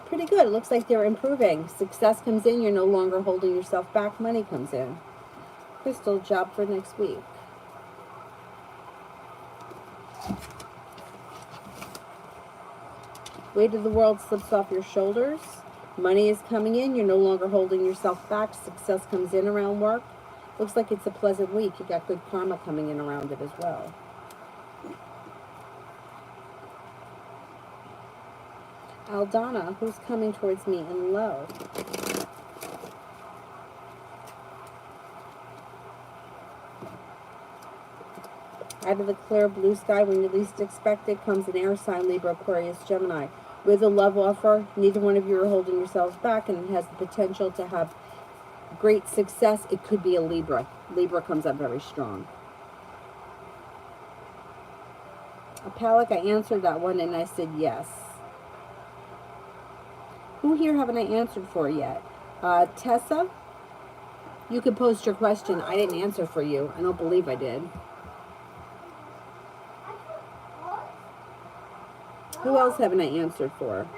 Speaker 1: Pretty good. It looks like they're improving. Success comes in. You're no longer holding yourself back. Money comes in. Crystal, job for next week. Weight of the world slips off your shoulders. Money is coming in. You're no longer holding yourself back. Success comes in around work. Looks like it's a pleasant week. You got good karma coming in around it as well. Aldana, who's coming towards me in love? Out of the clear blue sky, when you least expect it, comes an air sign, Libra, Aquarius, Gemini. With a love offer, neither one of you are holding yourselves back, and it has the potential to have great success. It could be a Libra. Libra comes up very strong. A Palak, I answered that one, and I said yes. Who here haven't I answered for yet? Tessa, you can post your question. I didn't answer for you. I don't believe I did. Who else haven't I answered for?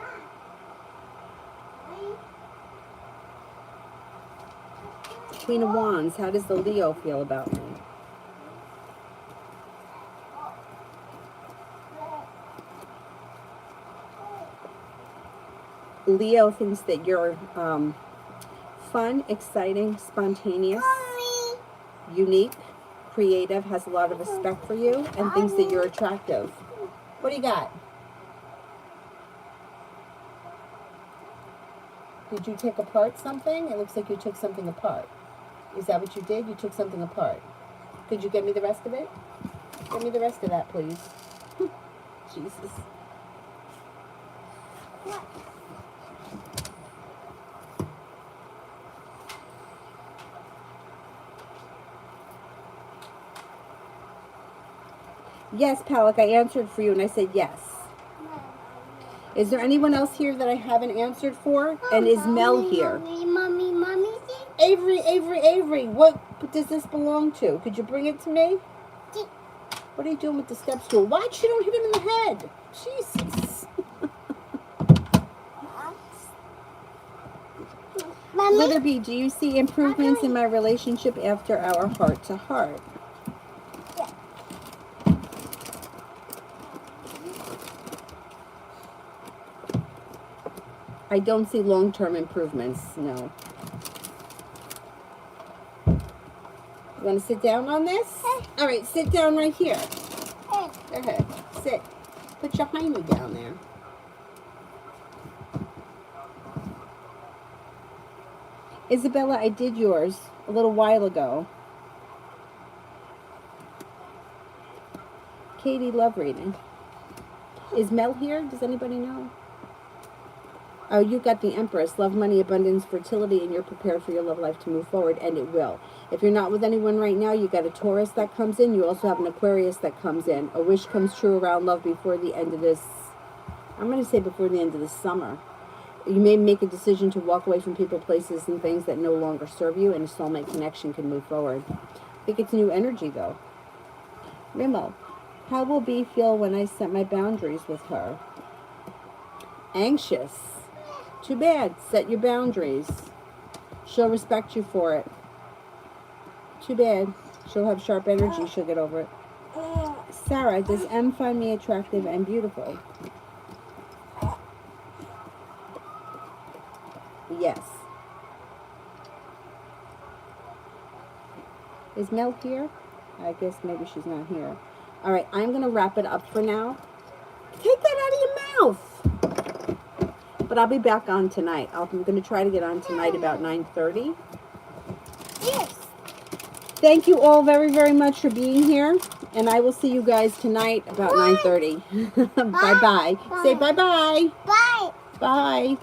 Speaker 1: Queen of Wands, how does the Leo feel about me? Leo thinks that you're fun, exciting, spontaneous, unique, creative, has a lot of respect for you, and thinks that you're attractive. What do you got? Did you take apart something? It looks like you took something apart. Is that what you did? You took something apart. Could you get me the rest of it? Give me the rest of that, please. Jesus. Yes, Palak, I answered for you, and I said yes. Is there anyone else here that I haven't answered for? And is Mel here?
Speaker 2: Mommy.
Speaker 1: Avery, what does this belong to? Could you bring it to me? What are you doing with the step stool? Watch you don't hit him in the head. Jesus. Litterby, do you see improvements in my relationship after our heart-to-heart? I don't see long-term improvements, no. You want to sit down on this? All right, sit down right here. Go ahead, sit. Put your hiney down there. Isabella, I did yours a little while ago. Katie, love reading. Is Mel here? Does anybody know? Oh, you got the Empress. Love, money, abundance, fertility, and you're prepared for your love life to move forward, and it will. If you're not with anyone right now, you got a Taurus that comes in. You also have an Aquarius that comes in. A wish comes true around love before the end of this, I'm going to say before the end of the summer. You may make a decision to walk away from people, places, and things that no longer serve you, and a soulmate connection can move forward. I think it's new energy, though. Rimo, how will B feel when I set my boundaries with her? Anxious. Too bad. Set your boundaries. She'll respect you for it. Too bad. She'll have sharp energy. She'll get over it. Sarah, does M find me attractive and beautiful? Yes. Is Mel here? I guess maybe she's not here. All right, I'm going to wrap it up for now. Take that out of your mouth. But I'll be back on tonight. I'm going to try to get on tonight about 9:30.
Speaker 2: Yes.
Speaker 1: Thank you all very, very much for being here. And I will see you guys tonight about 9:30. Bye-bye. Say bye-bye.
Speaker 2: Bye.
Speaker 1: Bye.